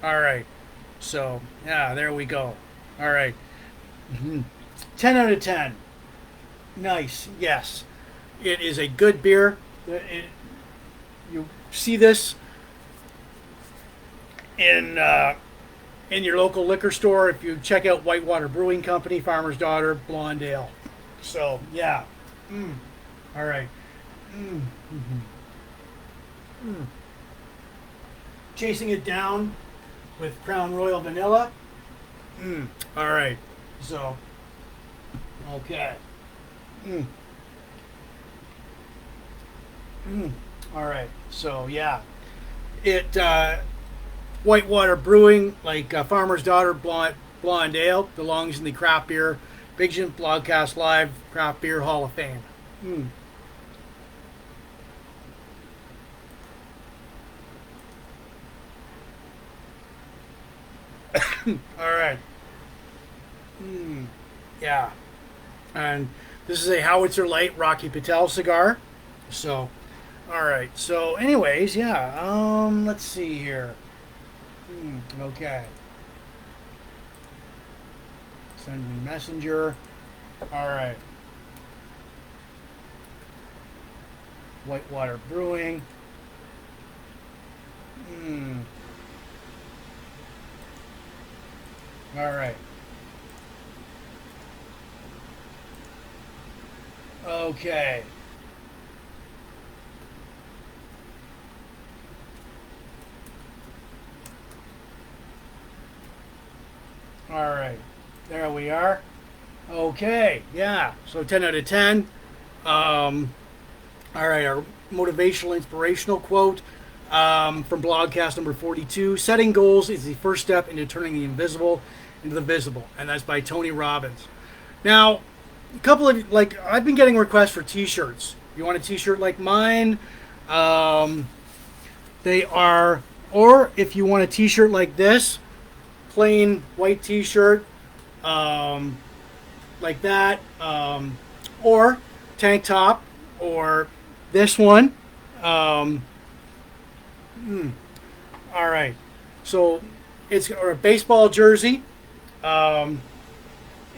All right. So, yeah, there we go. All right. 10 out of 10. Nice. Yes. It is a good beer. You see this in your local liquor store if you check out Whitewater Brewing Company, Farmer's Daughter, Blonde Ale. So, yeah. All right. Mm. Mm-hmm. Mm. Chasing it down with Crown Royal Vanilla. All right. So, okay. All right. So, yeah. It, Whitewater Brewing, like Farmer's Daughter Blonde Ale, belongs in the Craft Beer Big Jims Blogcast Live Craft Beer Hall of Fame. All right. Yeah. And this is a Howitzer Light Rocky Patel cigar. So, all right. So, anyways, yeah. Let's see here. Okay. Send me messenger. All right. Whitewater Brewing. All right. Okay. All right. There we are. Okay. Yeah. So 10 out of 10. All right. Our motivational, inspirational quote from Blogcast number 42. Setting goals is the first step into turning the invisible into the visible. And that's by Tony Robbins. Now, a couple of, like, I've been getting requests for t-shirts. You want a t-shirt like mine? They are, or if you want a t-shirt like this, plain white t-shirt, like that, or tank top, or this one. All right. So it's or a baseball jersey.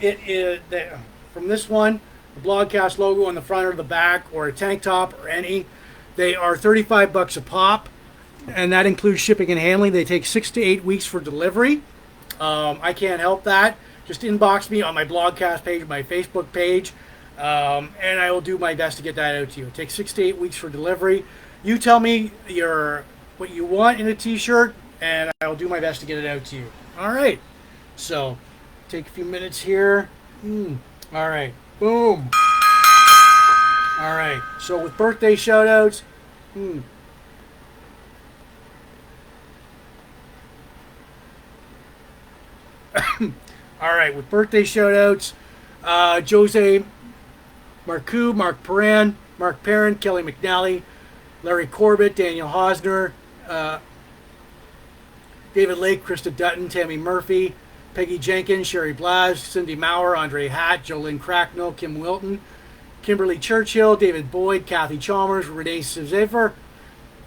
It is from this one, the Blogcast logo on the front or the back, or a tank top, or any. They are $35 a pop, and that includes shipping and handling. They take 6 to 8 weeks for delivery. I can't help that. Just inbox me on my Blogcast page, my Facebook page, and I will do my best to get that out to you. It takes 6 to 8 weeks for delivery. You tell me what you want in a t-shirt, and I will do my best to get it out to you. All right. So, take a few minutes here. All right. Boom. All right. So, with birthday shout-outs. All right. With birthday shout-outs, Jose Marcoux, Mark Perrin, Mark Perrin, Kelly McNally, Larry Corbett, Daniel Hosner, David Lake, Krista Dutton, Tammy Murphy, Peggy Jenkins, Sherry Blas, Cindy Maurer, Andre Hatt, Jolynn Cracknell, Kim Wilton, Kimberly Churchill, David Boyd, Kathy Chalmers, Renee Sizefer,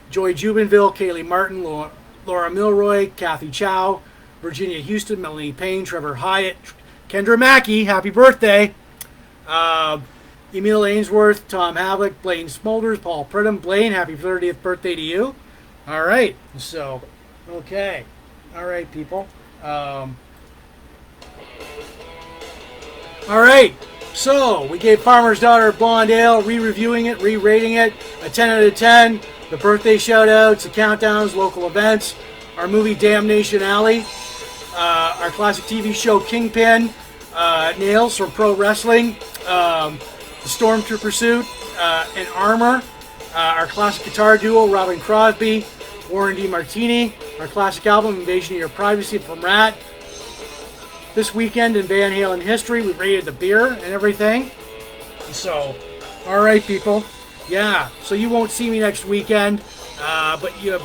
Joy Jubinville, Kaylee Martin, Laura Milroy, Kathy Chow, Virginia Houston, Melanie Payne, Trevor Hyatt, Kendra Mackey, happy birthday, Emil Ainsworth, Tom Havlick, Blaine Smolders, Paul Pridham. Blaine, happy 30th birthday to you. All right. So, okay. All right, people. All right. So, we gave Farmer's Daughter Blonde Ale, re-reviewing it, re-rating it, a 10 out of 10. The birthday shout-outs, the countdowns, local events, our movie Damnation Alley, our classic TV show Kingpin, Nailz from Pro Wrestling, the Stormtrooper suit, and armor, our classic guitar duo, Robbin Crosby, Warren DeMartini, our classic album, Invasion of Your Privacy from Rat. This weekend in Van Halen history, we rated the beer and everything. So, all right, people. Yeah, so you won't see me next weekend, but you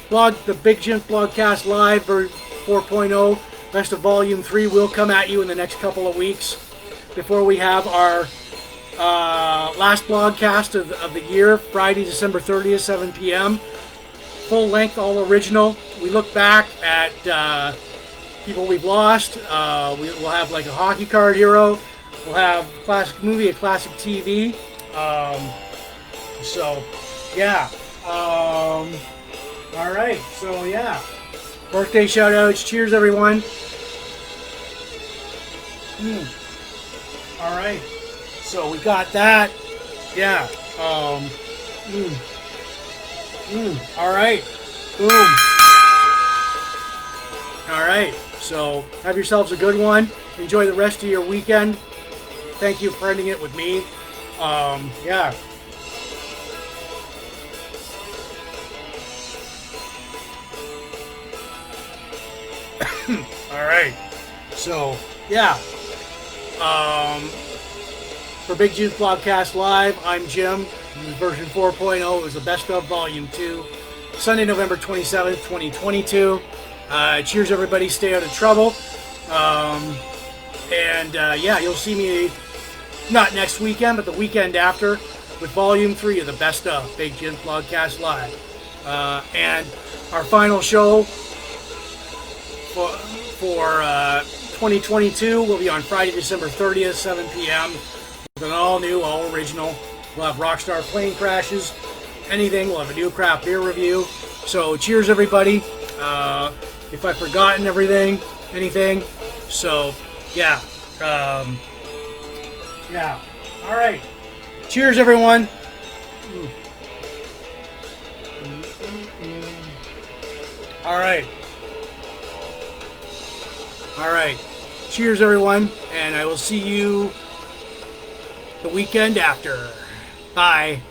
the Big Jims Blogcast Live 4.0, Best of Volume 3 will come at you in the next couple of weeks before we have our last blogcast of the year, Friday, December 30th, 7 p.m. Full length, all original. We look back at people we've lost. We'll have like a hockey card hero. We'll have a classic movie, a classic TV. So, yeah. All right. So, yeah. Birthday shout-outs. Cheers, everyone. All right. So we got that. Yeah. All right. Boom. All right. So have yourselves a good one. Enjoy the rest of your weekend. Thank you for ending it with me. Yeah. All right. So, yeah. For Big Jims Blogcast Live, I'm Jim. This is version 4.0. It was the best of volume 2. Sunday, November 27th, 2022. Cheers, everybody. Stay out of trouble. Yeah, you'll see me not next weekend, but the weekend after with volume 3 of the best of Big Jims Blogcast Live. And our final show for 2022 will be on Friday, December 30th, 7 p.m. with an all-new, all-original. We'll have Rockstar Plane Crashes, anything. We'll have a new craft beer review. So cheers, everybody. If I've forgotten anything. So, yeah. Yeah. All right. Cheers, everyone. All right. All right. Cheers, everyone. And I will see you the weekend after. Bye.